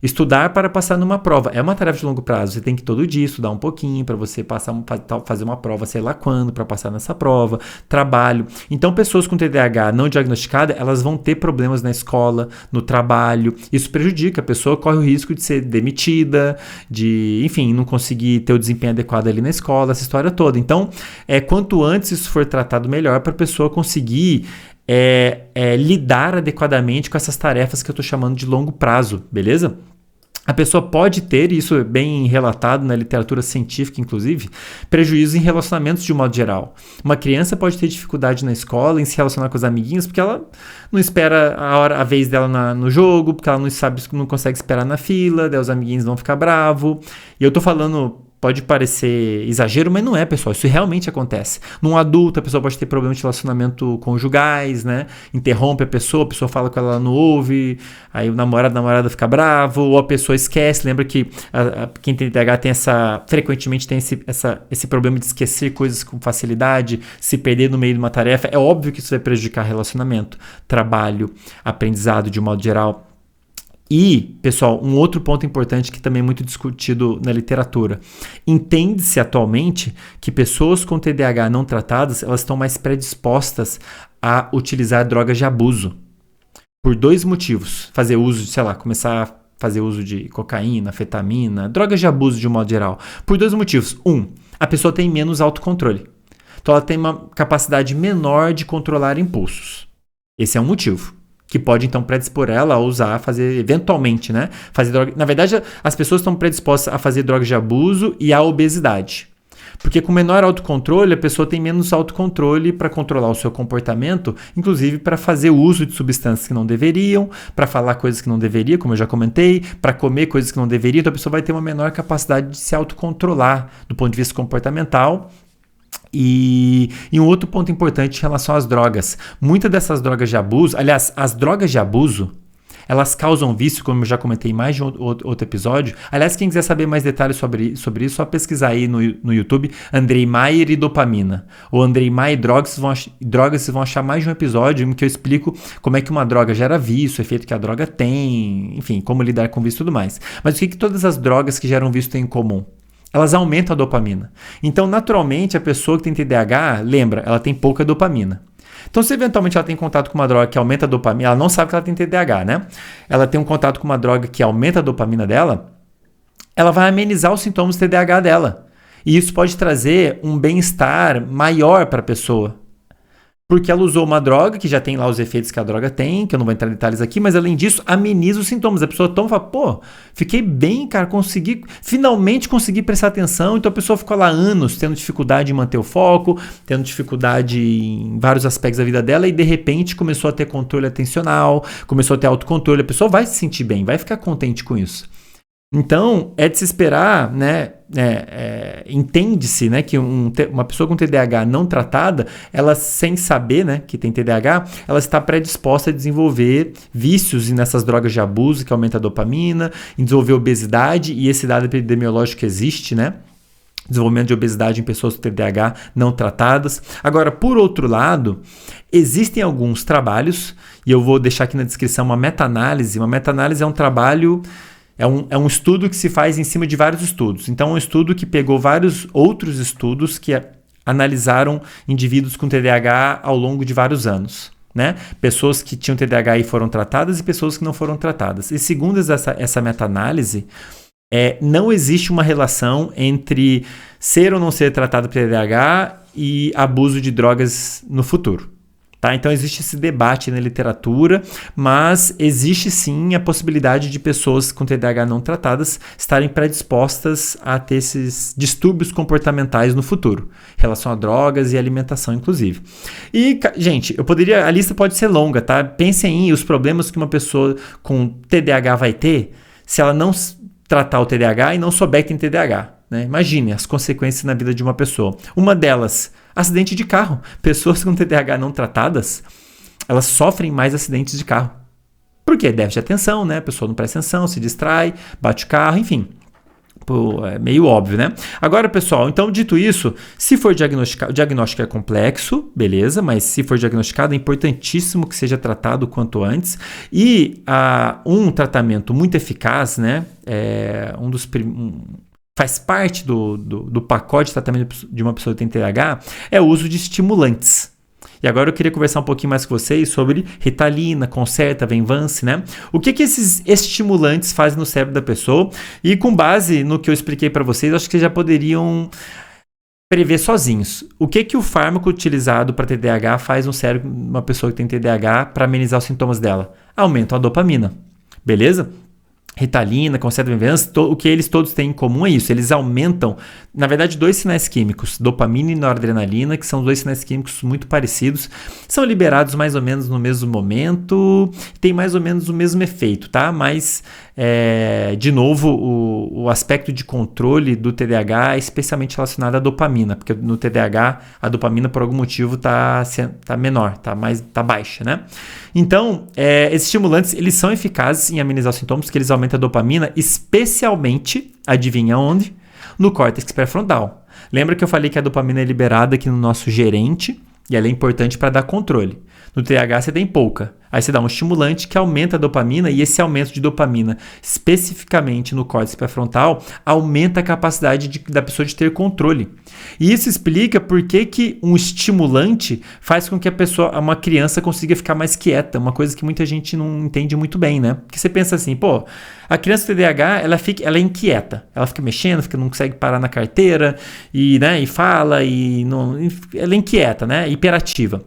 Estudar para passar numa prova é uma tarefa de longo prazo. Você tem que todo dia estudar um pouquinho para você fazer uma prova, sei lá quando, para passar nessa prova. Trabalho. Então, pessoas com TDAH não diagnosticada, elas vão ter problemas na escola, no trabalho. Isso prejudica. A pessoa corre o risco de ser demitida, de, enfim, não conseguir ter o desempenho adequado ali na escola, essa história toda. Então, quanto antes isso for tratado, melhor para a pessoa conseguir lidar adequadamente com essas tarefas que eu estou chamando de longo prazo, beleza? A pessoa pode ter, isso é bem relatado na literatura científica, inclusive, prejuízos em relacionamentos de um modo geral. Uma criança pode ter dificuldade na escola em se relacionar com os amiguinhos porque ela não espera a vez dela no jogo, porque ela não consegue esperar na fila, daí os amiguinhos vão ficar bravos. E eu tô falando... Pode parecer exagero, mas não é, pessoal. Isso realmente acontece. Num adulto, a pessoa pode ter problemas de relacionamento conjugais, né? Interrompe a pessoa fala com ela, não ouve, aí o namorado, a namorada fica bravo, ou a pessoa esquece. Lembra que quem tem TDAH frequentemente tem esse problema de esquecer coisas com facilidade, se perder no meio de uma tarefa. É óbvio que isso vai prejudicar relacionamento, trabalho, aprendizado de um modo geral. E, pessoal, um outro ponto importante que também é muito discutido na literatura. Entende-se atualmente que pessoas com TDAH não tratadas, elas estão mais predispostas a utilizar drogas de abuso. Por 2 motivos. Fazer uso de, começar a fazer uso de cocaína, anfetamina, drogas de abuso de um modo geral. Por 2 motivos. A pessoa tem menos autocontrole. Então, ela tem uma capacidade menor de controlar impulsos. Esse é um motivo que pode, então, predispor ela a fazer, eventualmente, né? Fazer droga. Na verdade, as pessoas estão predispostas a fazer drogas de abuso e a obesidade. Porque com menor autocontrole, a pessoa tem menos autocontrole para controlar o seu comportamento, inclusive para fazer uso de substâncias que não deveriam, para falar coisas que não deveria, como eu já comentei, para comer coisas que não deveria. Então, a pessoa vai ter uma menor capacidade de se autocontrolar do ponto de vista comportamental. E um outro ponto importante em relação às drogas. Muitas dessas drogas de abuso, aliás, as drogas de abuso, elas causam vício, como eu já comentei em mais de outro episódio. Aliás, quem quiser saber mais detalhes sobre isso, só pesquisar aí no YouTube, Andrei Maier e dopamina. Ou Andrei Maier e drogas, vocês vão achar mais de um episódio em que eu explico como é que uma droga gera vício, o efeito que a droga tem, enfim, como lidar com vício e tudo mais. Mas o que todas as drogas que geram vício têm em comum? Elas aumentam a dopamina. Então, naturalmente, a pessoa que tem TDAH, lembra, ela tem pouca dopamina. Então, se eventualmente ela tem contato com uma droga que aumenta a dopamina, ela não sabe que ela tem TDAH, né? Ela tem um contato com uma droga que aumenta a dopamina dela, ela vai amenizar os sintomas do TDAH dela. E isso pode trazer um bem-estar maior para a pessoa. Porque ela usou uma droga que já tem lá os efeitos que a droga tem, que eu não vou entrar em detalhes aqui, mas além disso, ameniza os sintomas. A pessoa toma e fala, fiquei bem, cara, finalmente consegui prestar atenção. Então a pessoa ficou lá anos tendo dificuldade em manter o foco, tendo dificuldade em vários aspectos da vida dela e de repente começou a ter controle atencional, começou a ter autocontrole. A pessoa vai se sentir bem, vai ficar contente com isso. Então, é de se esperar, né? Entende-se, né, que uma pessoa com TDAH não tratada, ela sem saber, né, que tem TDAH, ela está predisposta a desenvolver vícios nessas drogas de abuso que aumenta a dopamina, em desenvolver obesidade, e esse dado epidemiológico existe, né? Desenvolvimento de obesidade em pessoas com TDAH não tratadas. Agora, por outro lado, existem alguns trabalhos, e eu vou deixar aqui na descrição uma meta-análise. Uma meta-análise é um trabalho... É um estudo que se faz em cima de vários estudos. Então, é um estudo que pegou vários outros estudos que analisaram indivíduos com TDAH ao longo de vários anos. Né? Pessoas que tinham TDAH e foram tratadas e pessoas que não foram tratadas. E segundo essa meta-análise, não existe uma relação entre ser ou não ser tratado por TDAH e abuso de drogas no futuro. Tá? Então existe esse debate na literatura, mas existe sim a possibilidade de pessoas com TDAH não tratadas estarem predispostas a ter esses distúrbios comportamentais no futuro, em relação a drogas e alimentação, inclusive. E, gente, a lista pode ser longa, tá? Pensem em os problemas que uma pessoa com TDAH vai ter se ela não tratar o TDAH e não souber que tem TDAH. Né? Imagine as consequências na vida de uma pessoa. Uma delas, acidente de carro. Pessoas com TDAH não tratadas, elas sofrem mais acidentes de carro. Por quê? Déficit de atenção, né? A pessoa não presta atenção, se distrai, bate o carro, enfim. É meio óbvio, né? Agora, pessoal, então, dito isso, se for diagnosticado, o diagnóstico é complexo, beleza, mas se for diagnosticado, é importantíssimo que seja tratado o quanto antes. E um tratamento muito eficaz, né? Faz parte do pacote de tratamento de uma pessoa que tem TDAH, é o uso de estimulantes. E agora eu queria conversar um pouquinho mais com vocês sobre Ritalina, Concerta, Venvance, né? O que esses estimulantes fazem no cérebro da pessoa? E com base no que eu expliquei para vocês, acho que vocês já poderiam prever sozinhos. O que o fármaco utilizado para TDAH faz no cérebro de uma pessoa que tem TDAH para amenizar os sintomas dela? Aumenta a dopamina, beleza? Ritalina, Concerta, Venvance, o que eles todos têm em comum é isso. Eles aumentam, na verdade, 2 sinais químicos, dopamina e noradrenalina, que são 2 sinais químicos muito parecidos. São liberados mais ou menos no mesmo momento, tem mais ou menos o mesmo efeito, tá? Mas, de novo, o aspecto de controle do TDAH é especialmente relacionado à dopamina, porque no TDAH a dopamina, por algum motivo, tá menor, tá baixa, né? Então, esses estimulantes, eles são eficazes em amenizar os sintomas, porque eles aumentam a dopamina, especialmente, adivinha onde? No córtex pré-frontal. Lembra que eu falei que a dopamina é liberada aqui no nosso gerente e ela é importante para dar controle. No TDAH você tem pouca. Aí você dá um estimulante que aumenta a dopamina e esse aumento de dopamina, especificamente no córtex pré-frontal, aumenta a capacidade da pessoa de ter controle. E isso explica por que um estimulante faz com que uma criança consiga ficar mais quieta, uma coisa que muita gente não entende muito bem, né? Porque você pensa assim, a criança TDAH, ela é inquieta, ela fica mexendo, não consegue parar na carteira, e fala, ela é inquieta, né? Hiperativa.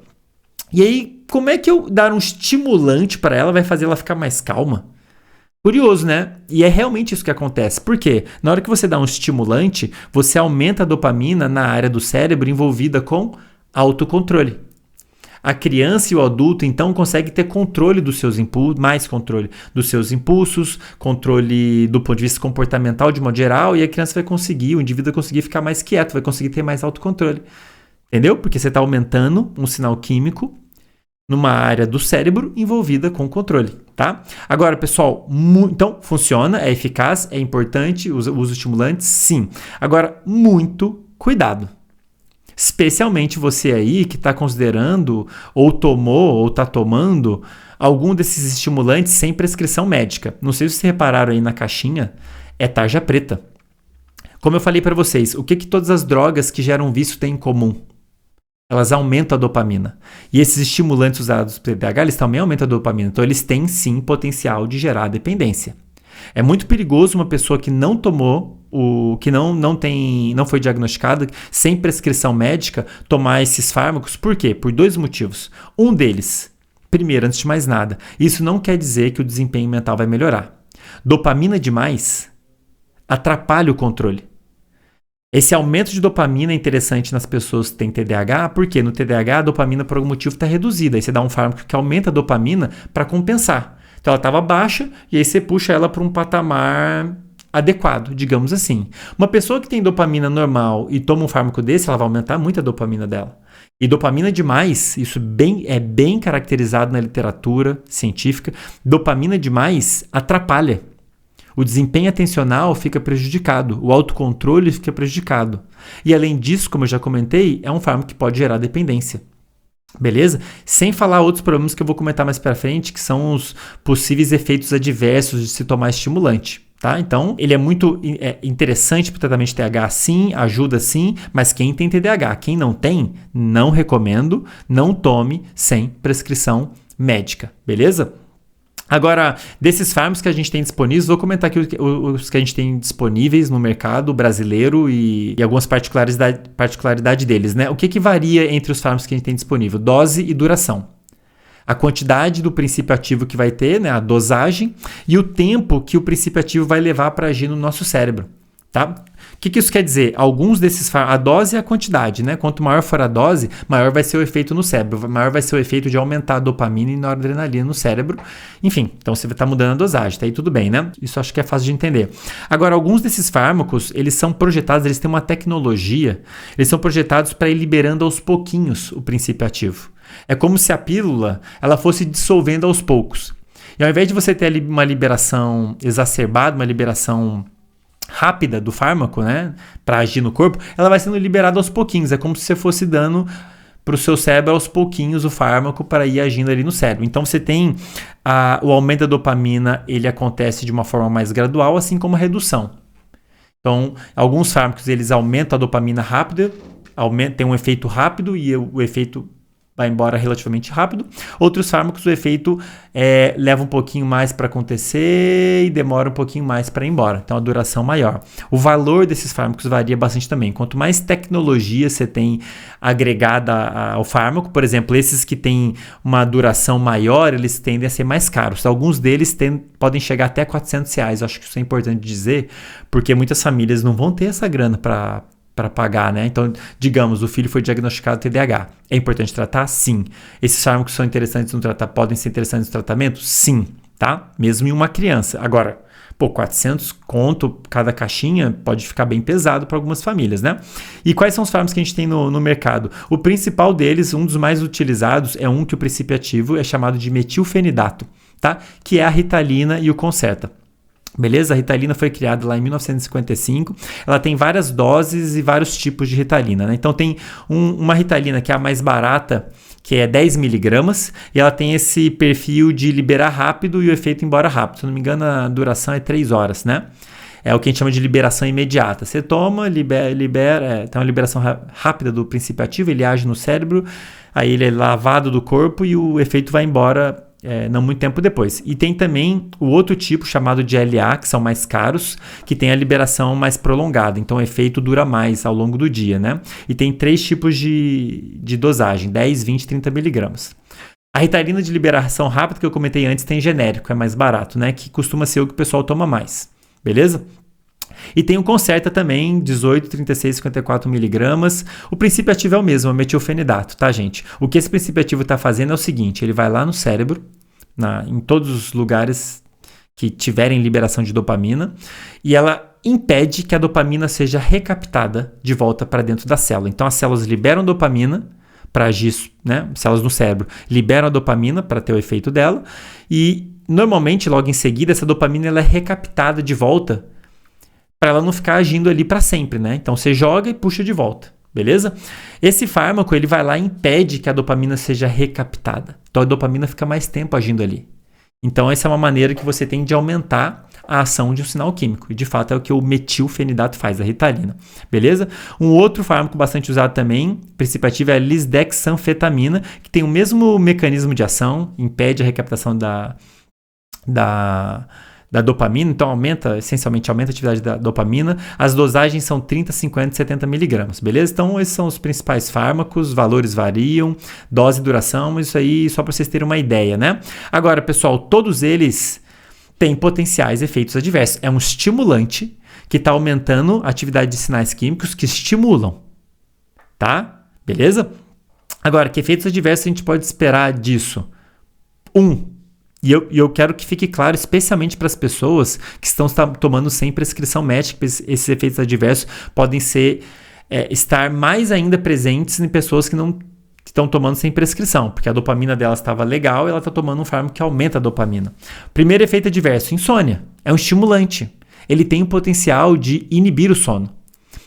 E aí, como é que eu dar um estimulante para ela vai fazer ela ficar mais calma? Curioso, né? E é realmente isso que acontece. Por quê? Na hora que você dá um estimulante, você aumenta a dopamina na área do cérebro envolvida com autocontrole. A criança e o adulto, então, conseguem ter controle dos seus impulsos, mais controle dos seus impulsos, controle do ponto de vista comportamental de modo geral, e a criança o indivíduo vai conseguir ficar mais quieto, vai conseguir ter mais autocontrole. Entendeu? Porque você está aumentando um sinal químico numa área do cérebro envolvida com controle, tá? Agora, pessoal, então funciona, é eficaz, é importante, usa estimulantes, sim. Agora, muito cuidado. Especialmente você aí que está considerando, ou tomou, ou está tomando algum desses estimulantes sem prescrição médica. Não sei se vocês repararam aí na caixinha, é tarja preta. Como eu falei para vocês, o que todas as drogas que geram vício têm em comum? Elas aumentam a dopamina. E esses estimulantes usados para o TDAH, eles também aumentam a dopamina. Então, eles têm, sim, potencial de gerar dependência. É muito perigoso uma pessoa que não tomou, que não foi diagnosticada, sem prescrição médica, tomar esses fármacos. Por quê? Por 2 motivos. Um deles, primeiro, antes de mais nada, isso não quer dizer que o desempenho mental vai melhorar. Dopamina demais atrapalha o controle. Esse aumento de dopamina é interessante nas pessoas que têm TDAH, porque no TDAH a dopamina por algum motivo está reduzida. Aí você dá um fármaco que aumenta a dopamina para compensar. Então ela estava baixa e aí você puxa ela para um patamar adequado, digamos assim. Uma pessoa que tem dopamina normal e toma um fármaco desse, ela vai aumentar muito a dopamina dela. E dopamina demais, isso é bem caracterizado na literatura científica, dopamina demais atrapalha. O desempenho atencional fica prejudicado, o autocontrole fica prejudicado. E além disso, como eu já comentei, é um fármaco que pode gerar dependência. Beleza? Sem falar outros problemas que eu vou comentar mais para frente, que são os possíveis efeitos adversos de se tomar estimulante. Tá? Então, ele é muito interessante para o tratamento de TDAH, sim, ajuda sim, mas quem tem TDAH, quem não tem, não recomendo, não tome sem prescrição médica. Beleza? Agora, desses fármacos que a gente tem disponíveis, vou comentar aqui os que a gente tem disponíveis no mercado brasileiro e algumas particularidades deles, né? O que varia entre os fármacos que a gente tem disponível? Dose e duração. A quantidade do princípio ativo que vai ter, né? A dosagem e o tempo que o princípio ativo vai levar para agir no nosso cérebro. Tá? O que isso quer dizer? Alguns desses a dose e a quantidade, né? Quanto maior for a dose, maior vai ser o efeito no cérebro, maior vai ser o efeito de aumentar a dopamina e noradrenalina no cérebro. Enfim, então você vai estar mudando a dosagem, tá aí tudo bem, né? Isso acho que é fácil de entender. Agora, alguns desses fármacos, eles são projetados, eles têm uma tecnologia, eles são projetados para ir liberando aos pouquinhos o princípio ativo. É como se a pílula ela fosse dissolvendo aos poucos. E ao invés de você ter uma liberação exacerbada, uma liberação rápida do fármaco, né, para agir no corpo, ela vai sendo liberada aos pouquinhos. É como se você fosse dando para o seu cérebro aos pouquinhos o fármaco para ir agindo ali no cérebro. Então você tem o aumento da dopamina, ele acontece de uma forma mais gradual, assim como a redução. Então, alguns fármacos eles aumentam a dopamina rápida, tem um efeito rápido e o efeito vai embora relativamente rápido. Outros fármacos, o efeito leva um pouquinho mais para acontecer e demora um pouquinho mais para ir embora. Então, a duração maior. O valor desses fármacos varia bastante também. Quanto mais tecnologia você tem agregada ao fármaco, por exemplo, esses que têm uma duração maior, eles tendem a ser mais caros. Alguns deles podem chegar até R$400. Eu acho que isso é importante dizer, porque muitas famílias não vão ter essa grana para pagar, né? Então, digamos, o filho foi diagnosticado TDAH. É importante tratar? Sim. Esses fármacos são interessantes no tratamento? Podem ser interessantes no tratamento? Sim, tá? Mesmo em uma criança. Agora, 400 conto cada caixinha pode ficar bem pesado para algumas famílias, né? E quais são os fármacos que a gente tem no mercado? O principal deles, um dos mais utilizados, é um que o princípio ativo é chamado de metilfenidato, tá? Que é a Ritalina e o Concerta. Beleza? A Ritalina foi criada lá em 1955. Ela tem várias doses e vários tipos de Ritalina, né? Então tem uma Ritalina que é a mais barata, que é 10 miligramas, e ela tem esse perfil de liberar rápido e o efeito embora rápido. Se não me engano, a duração é 3 horas, né? É o que a gente chama de liberação imediata. Você toma, libera, tem uma liberação rápida do princípio ativo, ele age no cérebro, aí ele é lavado do corpo e o efeito vai embora não muito tempo depois. E tem também o outro tipo chamado de LA, que são mais caros, que tem a liberação mais prolongada. Então o efeito dura mais ao longo do dia, né? E tem 3 tipos de dosagem, 10, 20, 30 miligramas. A Ritalina de liberação rápida que eu comentei antes tem genérico, é mais barato, né? Que costuma ser o que o pessoal toma mais. Beleza? E tem o Concerta também, 18, 36, 54 miligramas. O princípio ativo é o mesmo, é o metilfenidato, tá, gente? O que esse princípio ativo está fazendo é o seguinte, ele vai lá no cérebro, em todos os lugares que tiverem liberação de dopamina, e ela impede que a dopamina seja recaptada de volta para dentro da célula. Então, as células liberam dopamina para agir, né? Células no cérebro liberam a dopamina para ter o efeito dela, e normalmente, logo em seguida, essa dopamina ela é recaptada de volta para ela não ficar agindo ali para sempre, né? Então você joga e puxa de volta, beleza? Esse fármaco ele vai lá e impede que a dopamina seja recaptada. Então a dopamina fica mais tempo agindo ali. Então essa é uma maneira que você tem de aumentar a ação de um sinal químico. E de fato é o que o metilfenidato faz, a Ritalina, beleza? Um outro fármaco bastante usado também, princípio ativo, é a lisdexanfetamina, que tem o mesmo mecanismo de ação, impede a recaptação da dopamina, então essencialmente aumenta a atividade da dopamina. As dosagens são 30, 50 e 70 miligramas, beleza? Então esses são os principais fármacos, valores variam, dose e duração, isso aí só para vocês terem uma ideia, né? Agora, pessoal, todos eles têm potenciais efeitos adversos. É um estimulante que está aumentando a atividade de sinais químicos que estimulam, tá? Beleza? Agora, que efeitos adversos a gente pode esperar disso? E eu quero que fique claro, especialmente para as pessoas que estão tomando sem prescrição médica, esses efeitos adversos podem estar mais ainda presentes em pessoas que não estão tomando sem prescrição, porque a dopamina delas estava legal e ela está tomando um fármaco que aumenta a dopamina. Primeiro efeito adverso, insônia. É um estimulante. Ele tem o potencial de inibir o sono.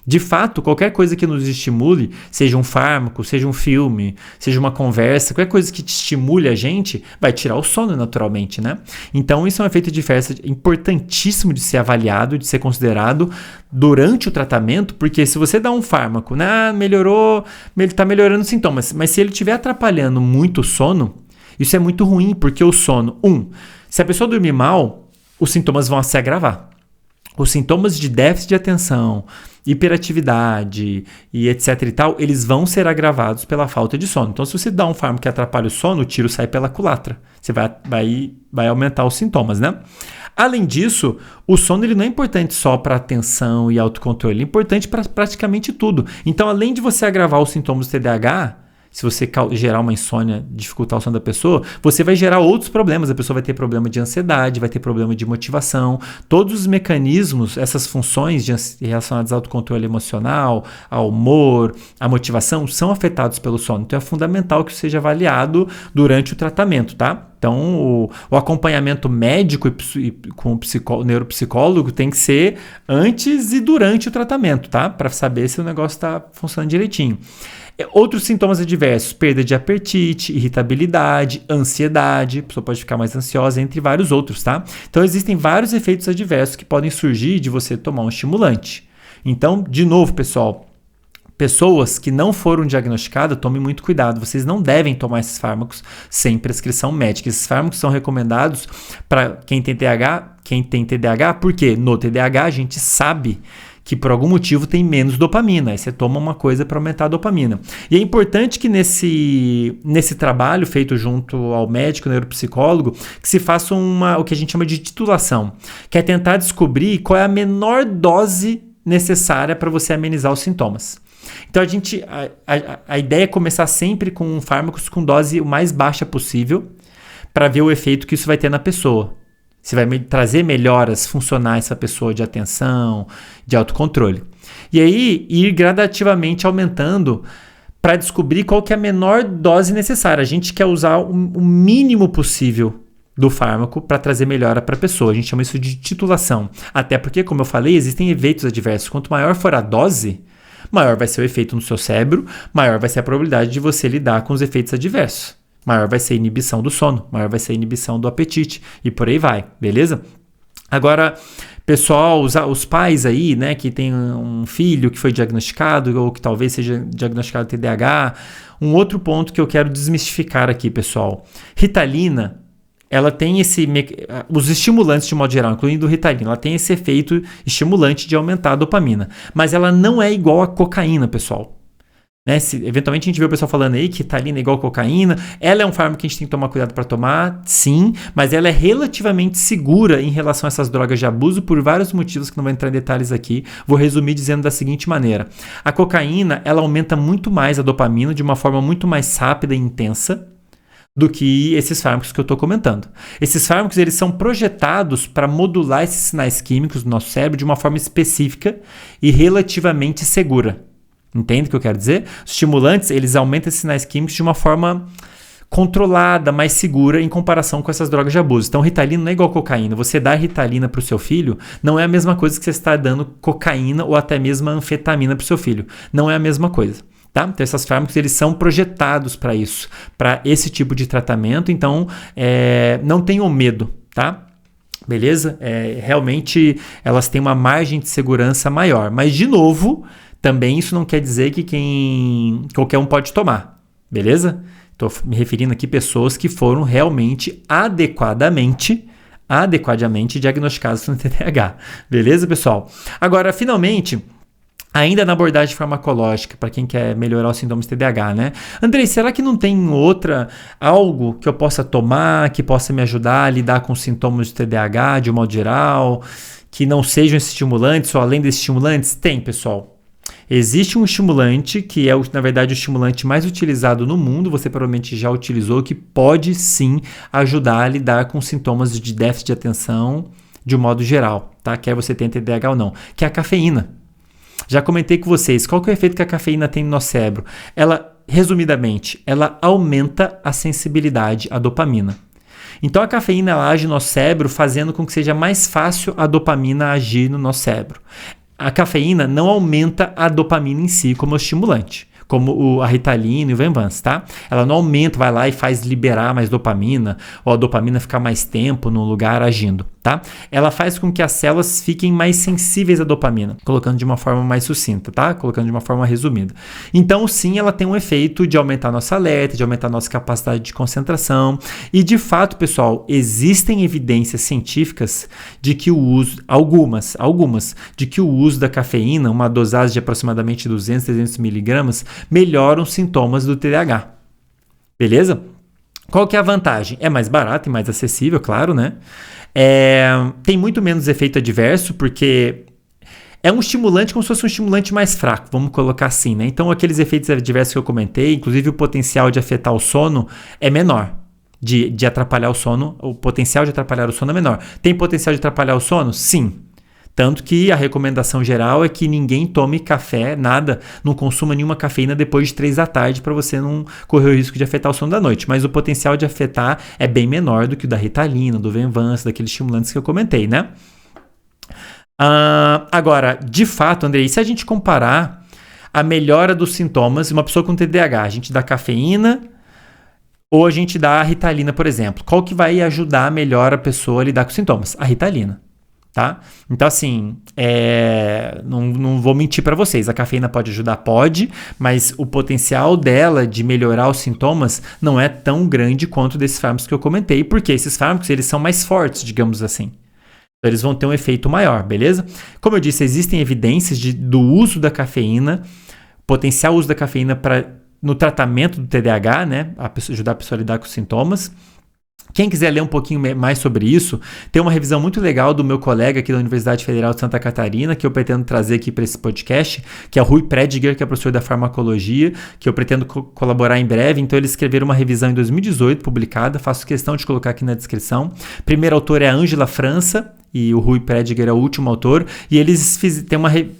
De fato, qualquer coisa que nos estimule, seja um fármaco, seja um filme, seja uma conversa, qualquer coisa que te estimule a gente, vai tirar o sono naturalmente, né? Então, isso é um efeito adverso importantíssimo de ser avaliado, de ser considerado durante o tratamento, porque se você dá um fármaco, né, melhorou, ele está melhorando os sintomas, mas se ele estiver atrapalhando muito o sono, isso é muito ruim, porque o sono, se a pessoa dormir mal, os sintomas vão se agravar. Os sintomas de déficit de atenção, hiperatividade e etc e tal, eles vão ser agravados pela falta de sono. Então, se você dá um fármaco que atrapalha o sono, o tiro sai pela culatra. Você vai aumentar os sintomas, né? Além disso, o sono ele não é importante só para atenção e autocontrole, ele é importante para praticamente tudo. Então, além de você agravar os sintomas do TDAH, se você gerar uma insônia, dificultar o sono da pessoa, você vai gerar outros problemas. A pessoa vai ter problema de ansiedade, vai ter problema de motivação. Todos os mecanismos, essas funções relacionadas ao autocontrole emocional, ao humor, à motivação, são afetados pelo sono. Então é fundamental que isso seja avaliado durante o tratamento, tá? Então, o acompanhamento médico com o neuropsicólogo tem que ser antes e durante o tratamento, tá? Para saber se o negócio está funcionando direitinho. Outros sintomas adversos: perda de apetite, irritabilidade, ansiedade, a pessoa pode ficar mais ansiosa, entre vários outros, tá? Então, existem vários efeitos adversos que podem surgir de você tomar um estimulante. Então, de novo, pessoal, pessoas que não foram diagnosticadas, tomem muito cuidado. Vocês não devem tomar esses fármacos sem prescrição médica. Esses fármacos são recomendados para quem tem TDAH, porque no TDAH a gente sabe que por algum motivo tem menos dopamina. Aí você toma uma coisa para aumentar a dopamina. E é importante que nesse trabalho feito junto ao médico, neuropsicólogo, que se faça o que a gente chama de titulação, que é tentar descobrir qual é a menor dose necessária para você amenizar os sintomas. Então a ideia é começar sempre com fármacos com dose o mais baixa possível para ver o efeito que isso vai ter na pessoa. Se vai trazer melhoras funcionais para a pessoa de atenção, de autocontrole. E aí ir gradativamente aumentando para descobrir qual que é a menor dose necessária. A gente quer usar o mínimo possível do fármaco para trazer melhora para a pessoa. A gente chama isso de titulação. Até porque, como eu falei, existem efeitos adversos. Quanto maior for a dose, maior vai ser o efeito no seu cérebro, maior vai ser a probabilidade de você lidar com os efeitos adversos. Maior vai ser a inibição do sono, maior vai ser a inibição do apetite e por aí vai, beleza? Agora, pessoal, os pais aí, né, que tem um filho que foi diagnosticado ou que talvez seja diagnosticado TDAH, um outro ponto que eu quero desmistificar aqui, pessoal. Ritalina, ela tem os estimulantes de modo geral, incluindo o Ritalina, ela tem esse efeito estimulante de aumentar a dopamina, mas ela não é igual a cocaína, pessoal. Né? Eventualmente a gente vê o pessoal falando aí que Ritalina é igual a cocaína, ela é um fármaco que a gente tem que tomar cuidado para tomar, sim, mas ela é relativamente segura em relação a essas drogas de abuso por vários motivos que não vou entrar em detalhes aqui. Vou resumir dizendo da seguinte maneira: a cocaína, ela aumenta muito mais a dopamina de uma forma muito mais rápida e intensa do que esses fármacos que eu estou comentando. Esses fármacos, eles são projetados para modular esses sinais químicos do nosso cérebro de uma forma específica e relativamente segura. Entende o que eu quero dizer? Os estimulantes, eles aumentam esses sinais químicos de uma forma controlada, mais segura em comparação com essas drogas de abuso. Então, Ritalina não é igual a cocaína. Você dar Ritalina para o seu filho não é a mesma coisa que você está dando cocaína ou até mesmo anfetamina para o seu filho. Não é a mesma coisa. Tá? Então, esses fármacos, eles são projetados para isso, para esse tipo de tratamento. Então, não tenham medo, tá? Beleza? Realmente, elas têm uma margem de segurança maior. Mas, de novo, também isso não quer dizer que qualquer um pode tomar. Beleza? Estou me referindo aqui a pessoas que foram realmente adequadamente diagnosticadas com TDAH. Beleza, pessoal? Agora, finalmente, ainda na abordagem farmacológica, para quem quer melhorar os sintomas de TDAH, né? Andrei, será que não tem algo que eu possa tomar, que possa me ajudar a lidar com os sintomas de TDAH de um modo geral, que não sejam esses estimulantes ou além desses estimulantes? Tem, pessoal. Existe um estimulante que é, na verdade, o estimulante mais utilizado no mundo, você provavelmente já utilizou, que pode sim ajudar a lidar com sintomas de déficit de atenção de um modo geral, tá? Quer você tenha TDAH ou não, que é a cafeína. Já comentei com vocês, qual que é o efeito que a cafeína tem no nosso cérebro? Resumidamente, ela aumenta a sensibilidade à dopamina. Então, a cafeína ela age no nosso cérebro, fazendo com que seja mais fácil a dopamina agir no nosso cérebro. A cafeína não aumenta a dopamina em si como estimulante, como a Ritalina e o Venvance, tá? Ela não aumenta, vai lá e faz liberar mais dopamina, ou a dopamina ficar mais tempo no lugar agindo, tá? Ela faz com que as células fiquem mais sensíveis à dopamina, colocando de uma forma mais sucinta, tá? Colocando de uma forma resumida. Então, sim, ela tem um efeito de aumentar nossa alerta, de aumentar nossa capacidade de concentração. E, de fato, pessoal, existem evidências científicas de que o uso, algumas, de que o uso da cafeína, uma dosagem de aproximadamente 200, 300 miligramas, melhoram os sintomas do TDAH. Beleza? Qual que é a vantagem? É mais barato e mais acessível, claro, né? Tem muito menos efeito adverso, porque é um estimulante como se fosse um estimulante mais fraco, vamos colocar assim, né? Então, aqueles efeitos adversos que eu comentei, inclusive o potencial de afetar o sono é menor, de atrapalhar o sono, o potencial de atrapalhar o sono é menor. Tem potencial de atrapalhar o sono? Sim. Tanto que a recomendação geral é que ninguém tome café, nada, não consuma nenhuma cafeína depois de 3 da tarde para você não correr o risco de afetar o sono da noite. Mas o potencial de afetar é bem menor do que o da Ritalina, do Venvanse, daqueles estimulantes que eu comentei, né? Agora, de fato, Andrei, se a gente comparar a melhora dos sintomas, uma pessoa com TDAH, a gente dá cafeína ou a gente dá a Ritalina, por exemplo. Qual que vai ajudar melhor a pessoa a lidar com os sintomas? A Ritalina. Tá? Então, assim, não vou mentir para vocês. A cafeína pode ajudar? Pode, mas o potencial dela de melhorar os sintomas não é tão grande quanto desses fármacos que eu comentei, porque esses fármacos eles são mais fortes, digamos assim. Então, eles vão ter um efeito maior, beleza? Como eu disse, existem evidências do uso da cafeína, potencial uso da cafeína no tratamento do TDAH, né? Ajudar a pessoa a lidar com os sintomas. Quem quiser ler um pouquinho mais sobre isso, tem uma revisão muito legal do meu colega aqui da Universidade Federal de Santa Catarina, que eu pretendo trazer aqui para esse podcast, que é o Rui Prediger, que é professor da farmacologia, que eu pretendo colaborar em breve. Então, eles escreveram uma revisão em 2018, publicada, faço questão de colocar aqui na descrição. Primeiro autor é a Ângela França, e o Rui Prediger é o último autor, e eles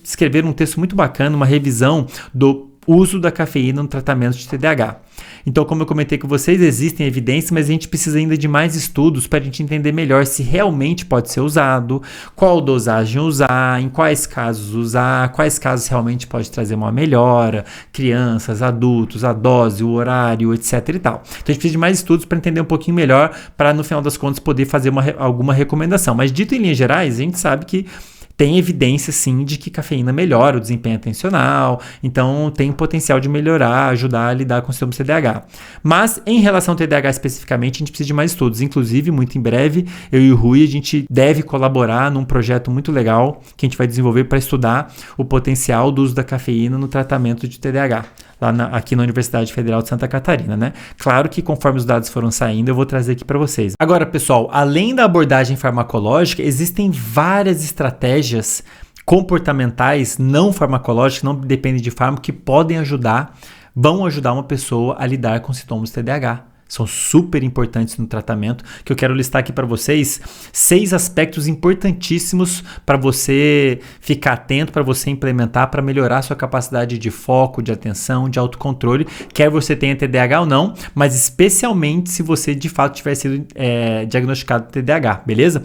escreveram um texto muito bacana, uma revisão do uso da cafeína no tratamento de TDAH. Então, como eu comentei com vocês, existem evidências, mas a gente precisa ainda de mais estudos para a gente entender melhor se realmente pode ser usado, qual dosagem usar, em quais casos usar, quais casos realmente pode trazer uma melhora, crianças, adultos, a dose, o horário, etc e tal. Então, a gente precisa de mais estudos para entender um pouquinho melhor, para no final das contas poder fazer alguma recomendação. Mas dito em linhas gerais, a gente sabe que tem evidência, sim, de que cafeína melhora o desempenho atencional, então tem potencial de melhorar, ajudar a lidar com o sintomas TDAH. Mas, em relação ao TDAH especificamente, a gente precisa de mais estudos. Inclusive, muito em breve, eu e o Rui, a gente deve colaborar num projeto muito legal que a gente vai desenvolver para estudar o potencial do uso da cafeína no tratamento de TDAH. Aqui na Universidade Federal de Santa Catarina, né? Claro que conforme os dados foram saindo, eu vou trazer aqui para vocês. Agora, pessoal, além da abordagem farmacológica, existem várias estratégias comportamentais não farmacológicas, não dependem de fármaco, que vão ajudar uma pessoa a lidar com sintomas de TDAH. São super importantes no tratamento, que eu quero listar aqui para vocês 6 aspectos importantíssimos para você ficar atento, para você implementar, para melhorar sua capacidade de foco, de atenção, de autocontrole, quer você tenha TDAH ou não, mas especialmente se você de fato tiver sido diagnosticado com TDAH, beleza?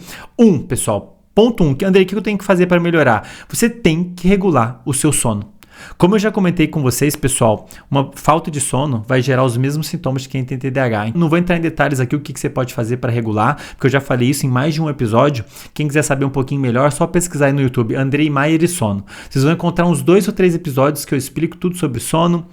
Pessoal, ponto 1, Andrei, o que eu tenho que fazer para melhorar? Você tem que regular o seu sono. Como eu já comentei com vocês, pessoal, uma falta de sono vai gerar os mesmos sintomas de quem tem TDAH. Não vou entrar em detalhes aqui o que você pode fazer para regular, porque eu já falei isso em mais de um episódio. Quem quiser saber um pouquinho melhor, é só pesquisar aí no YouTube, Andrei Maier e sono. Vocês vão encontrar uns 2 ou 3 episódios que eu explico tudo sobre sono,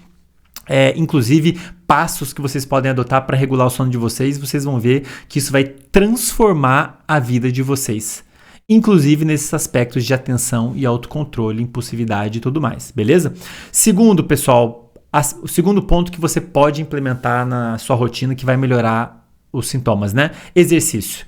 inclusive passos que vocês podem adotar para regular o sono de vocês. Vocês vão ver que isso vai transformar a vida de vocês. Inclusive nesses aspectos de atenção e autocontrole, impulsividade e tudo mais, beleza? Segundo, pessoal, o segundo ponto que você pode implementar na sua rotina que vai melhorar os sintomas, né? Exercício.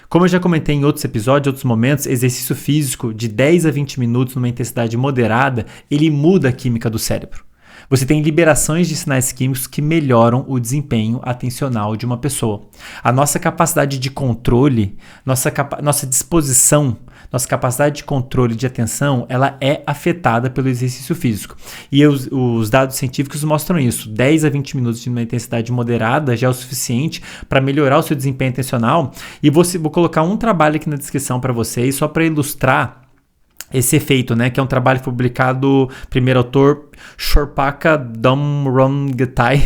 Como eu já comentei em outros episódios, outros momentos, exercício físico de 10 a 20 minutos numa intensidade moderada, ele muda a química do cérebro. Você tem liberações de sinais químicos que melhoram o desempenho atencional de uma pessoa. A nossa capacidade de controle, nossa disposição, nossa capacidade de controle de atenção, ela é afetada pelo exercício físico. E os dados científicos mostram isso. 10 a 20 minutos de uma intensidade moderada já é o suficiente para melhorar o seu desempenho atencional. E vou colocar um trabalho aqui na descrição para vocês, só para ilustrar esse efeito, né, que é um trabalho publicado, primeiro autor, Shorpaka Domrongetai,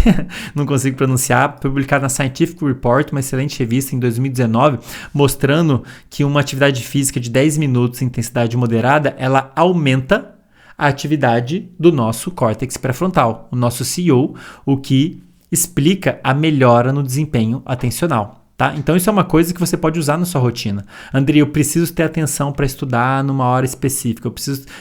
não consigo pronunciar, publicado na Scientific Report, uma excelente revista em 2019, mostrando que uma atividade física de 10 minutos em intensidade moderada, ela aumenta a atividade do nosso córtex pré-frontal, o nosso CEO, o que explica a melhora no desempenho atencional. Tá? Então isso é uma coisa que você pode usar na sua rotina. Andrei, eu preciso ter atenção para estudar numa hora específica,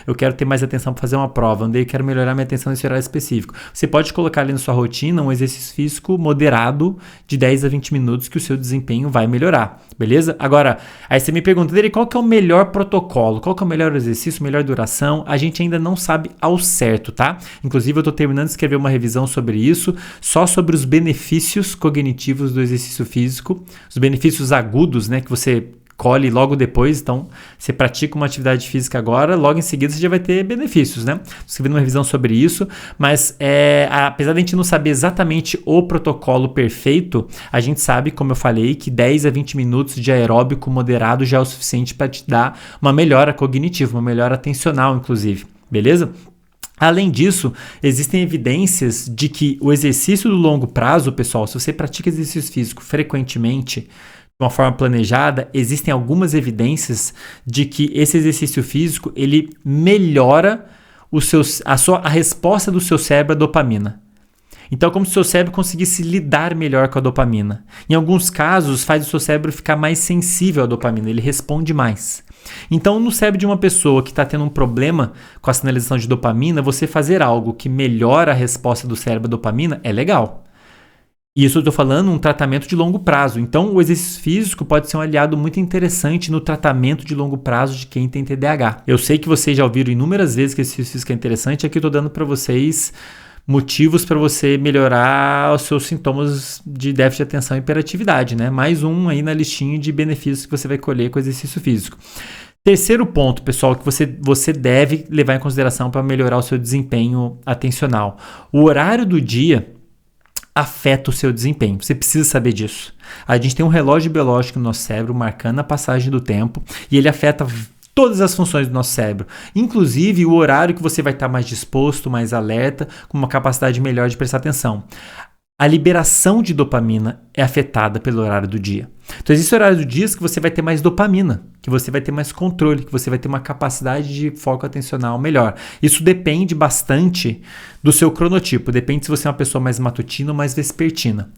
eu quero ter mais atenção para fazer uma prova, Andrei, eu quero melhorar minha atenção nesse horário específico. Você pode colocar ali na sua rotina um exercício físico moderado de 10 a 20 minutos que o seu desempenho vai melhorar, beleza? Agora, aí você me pergunta, Andrei, qual que é o melhor protocolo? Qual que é o melhor exercício, melhor duração? A gente ainda não sabe ao certo, tá? Inclusive eu estou terminando de escrever uma revisão sobre isso, só sobre os benefícios cognitivos do exercício físico, os benefícios agudos, né, que você colhe logo depois. Então, você pratica uma atividade física agora, logo em seguida você já vai ter benefícios, né? Escrevi uma revisão sobre isso, mas apesar de a gente não saber exatamente o protocolo perfeito, a gente sabe, como eu falei, que 10 a 20 minutos de aeróbico moderado já é o suficiente para te dar uma melhora cognitiva, uma melhora atencional, inclusive, beleza? Além disso, existem evidências de que o exercício do longo prazo, pessoal, se você pratica exercício físico frequentemente, de uma forma planejada, existem algumas evidências de que esse exercício físico ele melhora a resposta do seu cérebro à dopamina. Então, como se o seu cérebro conseguisse lidar melhor com a dopamina. Em alguns casos, faz o seu cérebro ficar mais sensível à dopamina, ele responde mais. Então, no cérebro de uma pessoa que está tendo um problema com a sinalização de dopamina, você fazer algo que melhora a resposta do cérebro à dopamina é legal. E isso eu estou falando um tratamento de longo prazo. Então, o exercício físico pode ser um aliado muito interessante no tratamento de longo prazo de quem tem TDAH. Eu sei que vocês já ouviram inúmeras vezes que o exercício físico é interessante, aqui eu estou dando para vocês motivos para você melhorar os seus sintomas de déficit de atenção e hiperatividade, né? Mais um aí na listinha de benefícios que você vai colher com o exercício físico. Terceiro ponto, pessoal, que você deve levar em consideração para melhorar o seu desempenho atencional. O horário do dia afeta o seu desempenho. Você precisa saber disso. A gente tem um relógio biológico no nosso cérebro marcando a passagem do tempo e ele afeta todas as funções do nosso cérebro, inclusive o horário que você vai estar mais disposto, mais alerta, com uma capacidade melhor de prestar atenção. A liberação de dopamina é afetada pelo horário do dia. Então, existe o horário do dia que você vai ter mais dopamina, que você vai ter mais controle, que você vai ter uma capacidade de foco atencional melhor. Isso depende bastante do seu cronotipo, depende se você é uma pessoa mais matutina ou mais vespertina.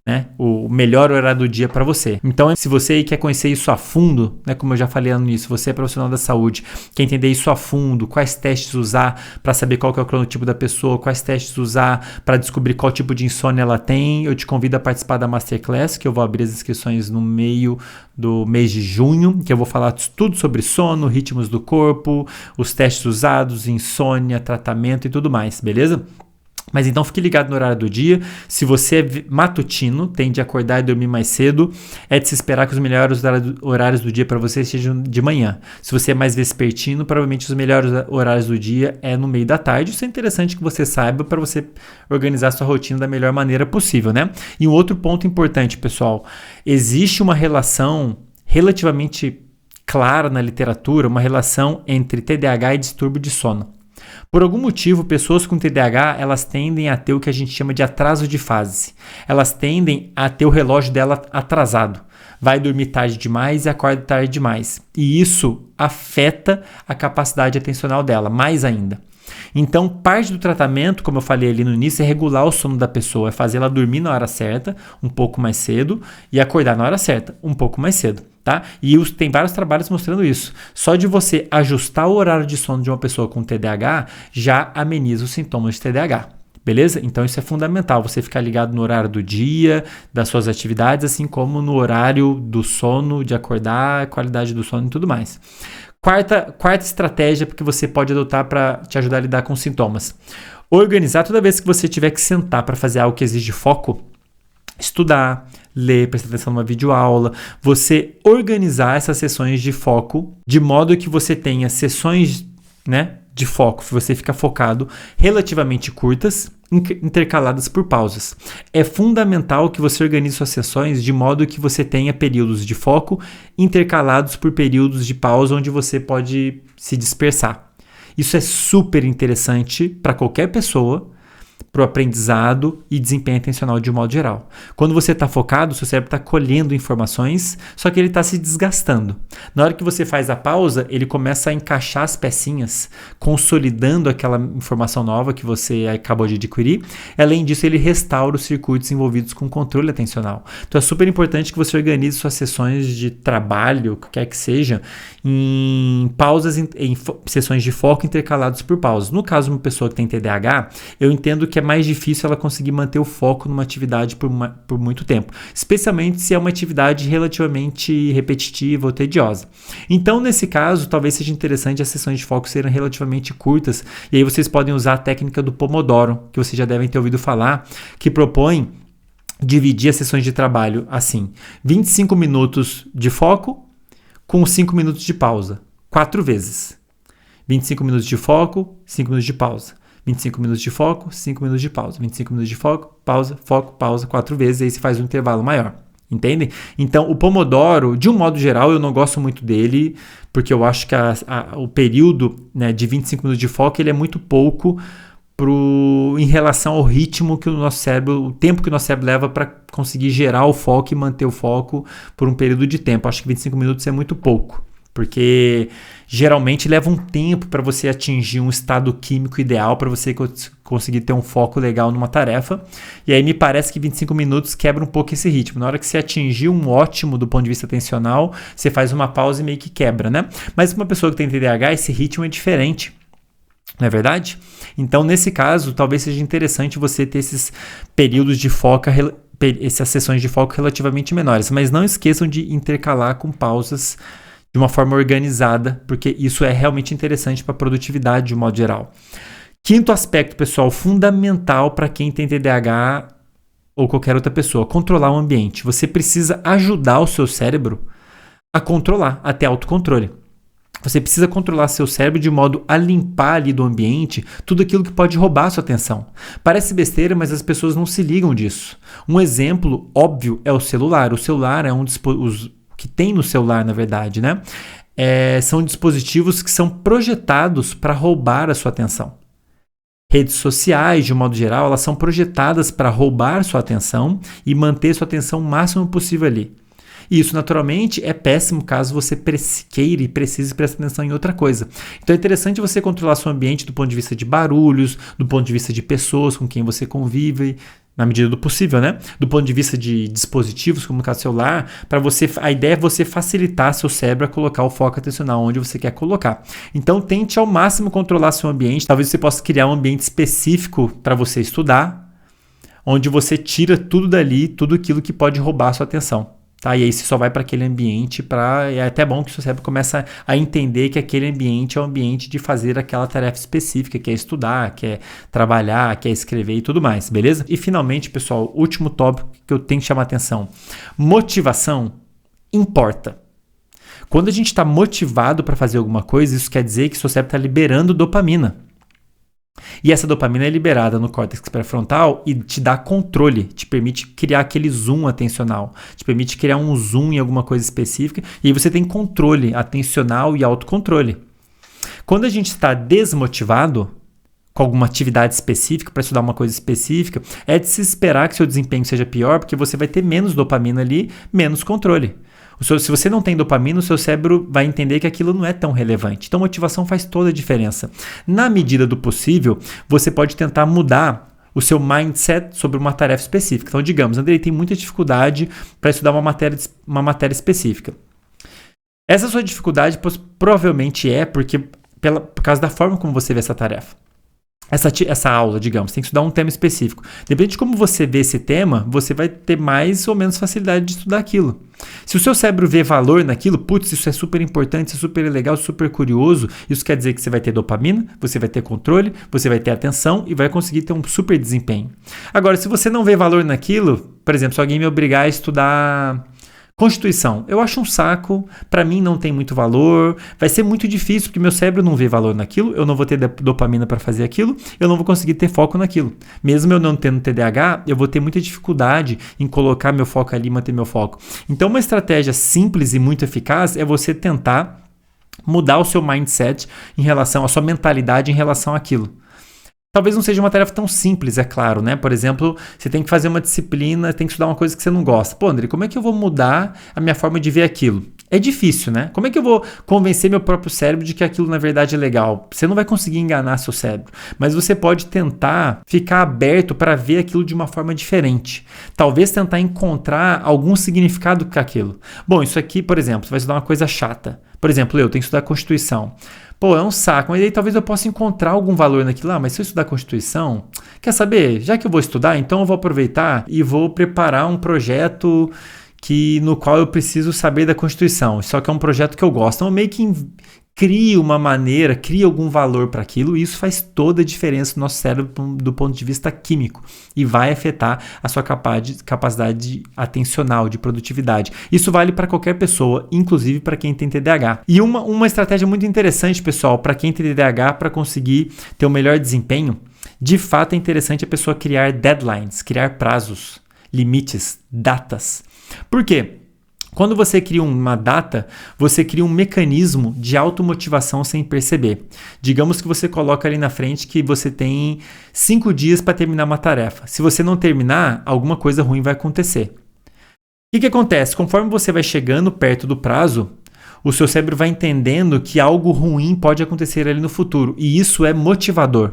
Né? O melhor horário do dia para você. Então, se você quer conhecer isso a fundo, né, como eu já falei no início, você é profissional da saúde, quer entender isso a fundo, quais testes usar para saber qual que é o cronotipo da pessoa, quais testes usar para descobrir qual tipo de insônia ela tem, eu te convido a participar da Masterclass, que eu vou abrir as inscrições no meio do mês de junho, que eu vou falar tudo sobre sono, ritmos do corpo, os testes usados, insônia, tratamento e tudo mais, beleza? Mas então fique ligado no horário do dia. Se você é matutino, tende a acordar e dormir mais cedo, é de se esperar que os melhores horários do dia para você sejam de manhã. Se você é mais vespertino, provavelmente os melhores horários do dia é no meio da tarde. Isso é interessante que você saiba para você organizar a sua rotina da melhor maneira possível, né? E um outro ponto importante, pessoal, existe uma relação relativamente clara na literatura, uma relação entre TDAH e distúrbio de sono. Por algum motivo, pessoas com TDAH, elas tendem a ter o que a gente chama de atraso de fase. Elas tendem a ter o relógio dela atrasado. Vai dormir tarde demais e acorda tarde demais. E isso afeta a capacidade atencional dela, mais ainda. Então, parte do tratamento, como eu falei ali no início, é regular o sono da pessoa, é fazer ela dormir na hora certa, um pouco mais cedo, e acordar na hora certa, um pouco mais cedo. Tá? E tem vários trabalhos mostrando isso. Só de você ajustar o horário de sono de uma pessoa com TDAH, já ameniza os sintomas de TDAH. Beleza? Então isso é fundamental, você ficar ligado no horário do dia, das suas atividades, assim como no horário do sono, de acordar, qualidade do sono e tudo mais. Quarta estratégia que você pode adotar para te ajudar a lidar com os sintomas. Organizar toda vez que você tiver que sentar para fazer algo que exige foco, estudar, ler, prestar atenção numa videoaula, você organizar essas sessões de foco de modo que você tenha sessões, né, de foco, você fica focado, relativamente curtas, intercaladas por pausas. É fundamental que você organize suas sessões de modo que você tenha períodos de foco intercalados por períodos de pausa onde você pode se dispersar. Isso é super interessante para qualquer pessoa, para o aprendizado e desempenho atencional de um modo geral. Quando você está focado, seu cérebro está colhendo informações, só que ele está se desgastando. Na hora que você faz a pausa, ele começa a encaixar as pecinhas, consolidando aquela informação nova que você acabou de adquirir. Além disso, ele restaura os circuitos envolvidos com controle atencional. Então é super importante que você organize suas sessões de trabalho, o que quer que seja, em pausas, em sessões de foco intercaladas por pausas. No caso de uma pessoa que tem TDAH, eu entendo que é mais difícil ela conseguir manter o foco numa atividade por muito tempo, especialmente se é uma atividade relativamente repetitiva ou tediosa. Então, nesse caso, talvez seja interessante as sessões de foco serem relativamente curtas, e aí vocês podem usar a técnica do Pomodoro, que vocês já devem ter ouvido falar, que propõe dividir as sessões de trabalho assim: 25 minutos de foco, com 5 minutos de pausa. 4 vezes. 25 minutos de foco, 5 minutos de pausa. 25 minutos de foco, 5 minutos de pausa. 25 minutos de foco, pausa 4 vezes. Aí você faz um intervalo maior. Entendem? Então, o Pomodoro, de um modo geral, eu não gosto muito dele, porque eu acho que o período, né, de 25 minutos de foco ele é muito pouco em relação ao ritmo que o nosso cérebro, o tempo que o nosso cérebro leva para conseguir gerar o foco e manter o foco por um período de tempo. Acho que 25 minutos é muito pouco, porque geralmente leva um tempo para você atingir um estado químico ideal para você conseguir ter um foco legal numa tarefa. E aí me parece que 25 minutos quebra um pouco esse ritmo. Na hora que você atingir um ótimo do ponto de vista atencional, você faz uma pausa e meio que quebra, né? Mas para uma pessoa que tem TDAH, esse ritmo é diferente. Não é verdade? Então, nesse caso, talvez seja interessante você ter esses períodos de foco, essas sessões de foco relativamente menores. Mas não esqueçam de intercalar com pausas de uma forma organizada, porque isso é realmente interessante para a produtividade de um modo geral. Quinto aspecto, pessoal, fundamental para quem tem TDAH ou qualquer outra pessoa, controlar o ambiente. Você precisa ajudar o seu cérebro a controlar, a ter autocontrole. Você precisa controlar seu cérebro de modo a limpar ali do ambiente tudo aquilo que pode roubar a sua atenção. Parece besteira, mas as pessoas não se ligam disso. Um exemplo óbvio é o celular. O celular é que tem no celular, na verdade, né? São dispositivos que são projetados para roubar a sua atenção. Redes sociais, de um modo geral, elas são projetadas para roubar sua atenção e manter sua atenção o máximo possível ali. E isso, naturalmente, é péssimo caso você queira e precise prestar atenção em outra coisa. Então, é interessante você controlar seu ambiente do ponto de vista de barulhos, do ponto de vista de pessoas com quem você convive, na medida do possível, né? Do ponto de vista de dispositivos, como no caso celular, a ideia é você facilitar seu cérebro a colocar o foco atencional onde você quer colocar. Então, tente ao máximo controlar seu ambiente. Talvez você possa criar um ambiente específico para você estudar, onde você tira tudo dali, tudo aquilo que pode roubar a sua atenção. Tá? E aí você só vai para aquele ambiente é até bom que o seu cérebro começa a entender que aquele ambiente é o ambiente de fazer aquela tarefa específica, que é estudar, que é trabalhar, que é escrever e tudo mais, beleza? E finalmente, pessoal, último tópico que eu tenho que chamar a atenção. Motivação importa. Quando a gente está motivado para fazer alguma coisa, isso quer dizer que o seu cérebro está liberando dopamina. E essa dopamina é liberada no córtex pré-frontal e te dá controle, te permite criar aquele zoom atencional, te permite criar um zoom em alguma coisa específica e aí você tem controle atencional e autocontrole. Quando a gente está desmotivado com alguma atividade específica, para estudar uma coisa específica, é de se esperar que seu desempenho seja pior, porque você vai ter menos dopamina ali, menos controle. Se você não tem dopamina, o seu cérebro vai entender que aquilo não é tão relevante. Então, motivação faz toda a diferença. Na medida do possível, você pode tentar mudar o seu mindset sobre uma tarefa específica. Então, digamos, Andrei tem muita dificuldade para estudar uma matéria específica. Essa sua dificuldade provavelmente é por causa da forma como você vê essa tarefa. Essa aula, digamos, tem que estudar um tema específico. Depende de como você vê esse tema, você vai ter mais ou menos facilidade de estudar aquilo. Se o seu cérebro vê valor naquilo, putz, isso é super importante, isso é super legal, super curioso, isso quer dizer que você vai ter dopamina, você vai ter controle, você vai ter atenção e vai conseguir ter um super desempenho. Agora, se você não vê valor naquilo, por exemplo, se alguém me obrigar a estudar Constituição, eu acho um saco, para mim não tem muito valor, vai ser muito difícil porque meu cérebro não vê valor naquilo, eu não vou ter dopamina para fazer aquilo, eu não vou conseguir ter foco naquilo. Mesmo eu não tendo TDAH, eu vou ter muita dificuldade em colocar meu foco ali e manter meu foco. Então uma estratégia simples e muito eficaz é você tentar mudar o seu mindset em relação à sua mentalidade em relação àquilo. Talvez não seja uma tarefa tão simples, é claro, né? Por exemplo, você tem que fazer uma disciplina, tem que estudar uma coisa que você não gosta. Pô, André, como é que eu vou mudar a minha forma de ver aquilo? É difícil, né? Como é que eu vou convencer meu próprio cérebro de que aquilo na verdade é legal? Você não vai conseguir enganar seu cérebro, mas você pode tentar ficar aberto para ver aquilo de uma forma diferente. Talvez tentar encontrar algum significado com aquilo. Bom, isso aqui, por exemplo, você vai estudar uma coisa chata. Por exemplo, eu tenho que estudar Constituição. Pô, é um saco, mas aí talvez eu possa encontrar algum valor naquilo. Mas se eu estudar Constituição, quer saber? Já que eu vou estudar, então eu vou aproveitar e vou preparar um projeto no qual eu preciso saber da Constituição. Só que é um projeto que eu gosto. Então eu meio que crie uma maneira, crie algum valor para aquilo, e isso faz toda a diferença no nosso cérebro do ponto de vista químico e vai afetar a sua capacidade atencional, de produtividade. Isso vale para qualquer pessoa, inclusive para quem tem TDAH. E uma estratégia muito interessante, pessoal, para quem tem TDAH, para conseguir ter um melhor desempenho, de fato é interessante a pessoa criar deadlines, criar prazos, limites, datas. Por quê? Quando você cria uma data, você cria um mecanismo de automotivação sem perceber. Digamos que você coloca ali na frente que você tem 5 dias para terminar uma tarefa. Se você não terminar, alguma coisa ruim vai acontecer. O que acontece? Conforme você vai chegando perto do prazo, o seu cérebro vai entendendo que algo ruim pode acontecer ali no futuro. E isso é motivador.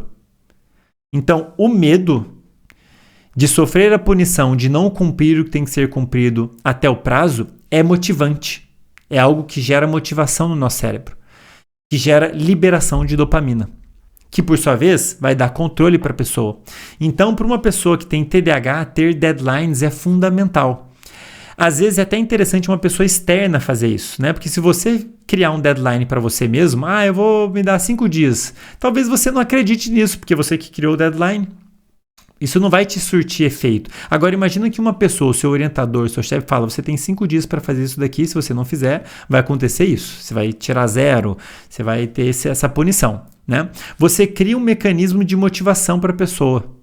Então, o medo de sofrer a punição de não cumprir o que tem que ser cumprido até o prazo é motivante. É algo que gera motivação no nosso cérebro, que gera liberação de dopamina, que por sua vez vai dar controle para a pessoa. Então, para uma pessoa que tem TDAH, ter deadlines é fundamental. Às vezes é até interessante uma pessoa externa fazer isso, né? Porque se você criar um deadline para você mesmo, eu vou me dar 5 dias. Talvez você não acredite nisso, porque você que criou o deadline. Isso não vai te surtir efeito. Agora, imagina que uma pessoa, seu orientador, seu chefe fala, você tem 5 dias para fazer isso daqui, se você não fizer, vai acontecer isso. Você vai tirar 0, você vai ter essa punição, né? Você cria um mecanismo de motivação para a pessoa.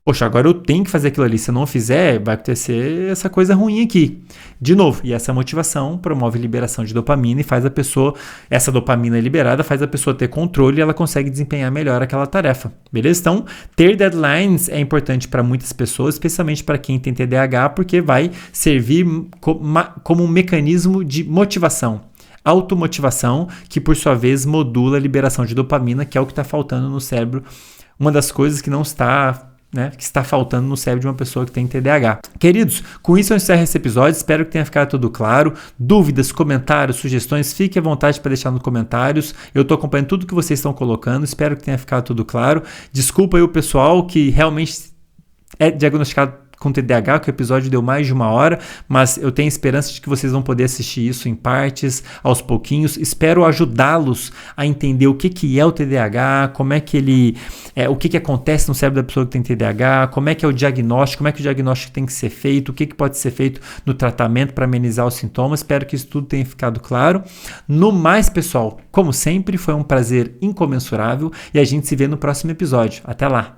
Poxa, agora eu tenho que fazer aquilo ali. Se eu não fizer, vai acontecer essa coisa ruim aqui. De novo, e essa motivação promove liberação de dopamina e faz a pessoa, essa dopamina liberada faz a pessoa ter controle e ela consegue desempenhar melhor aquela tarefa. Beleza? Então, ter deadlines é importante para muitas pessoas, especialmente para quem tem TDAH, porque vai servir como um mecanismo de motivação. Automotivação, que por sua vez modula a liberação de dopamina, que é o que está faltando no cérebro. Uma das coisas que não está... que está faltando no cérebro de uma pessoa que tem TDAH. Queridos, com isso eu encerro esse episódio, espero que tenha ficado tudo claro. Dúvidas, comentários, sugestões, fique à vontade para deixar nos comentários. Eu estou acompanhando tudo que vocês estão colocando, espero que tenha ficado tudo claro. Desculpa aí o pessoal que realmente é diagnosticado com TDAH, que o episódio deu mais de 1 hora, mas eu tenho esperança de que vocês vão poder assistir isso em partes, aos pouquinhos. Espero ajudá-los a entender o que é o TDAH, como é que ele, o que acontece no cérebro da pessoa que tem TDAH, como é que é o diagnóstico, como é que o diagnóstico tem que ser feito, o que pode ser feito no tratamento para amenizar os sintomas. Espero que isso tudo tenha ficado claro. No mais, pessoal, como sempre, foi um prazer incomensurável e a gente se vê no próximo episódio. Até lá!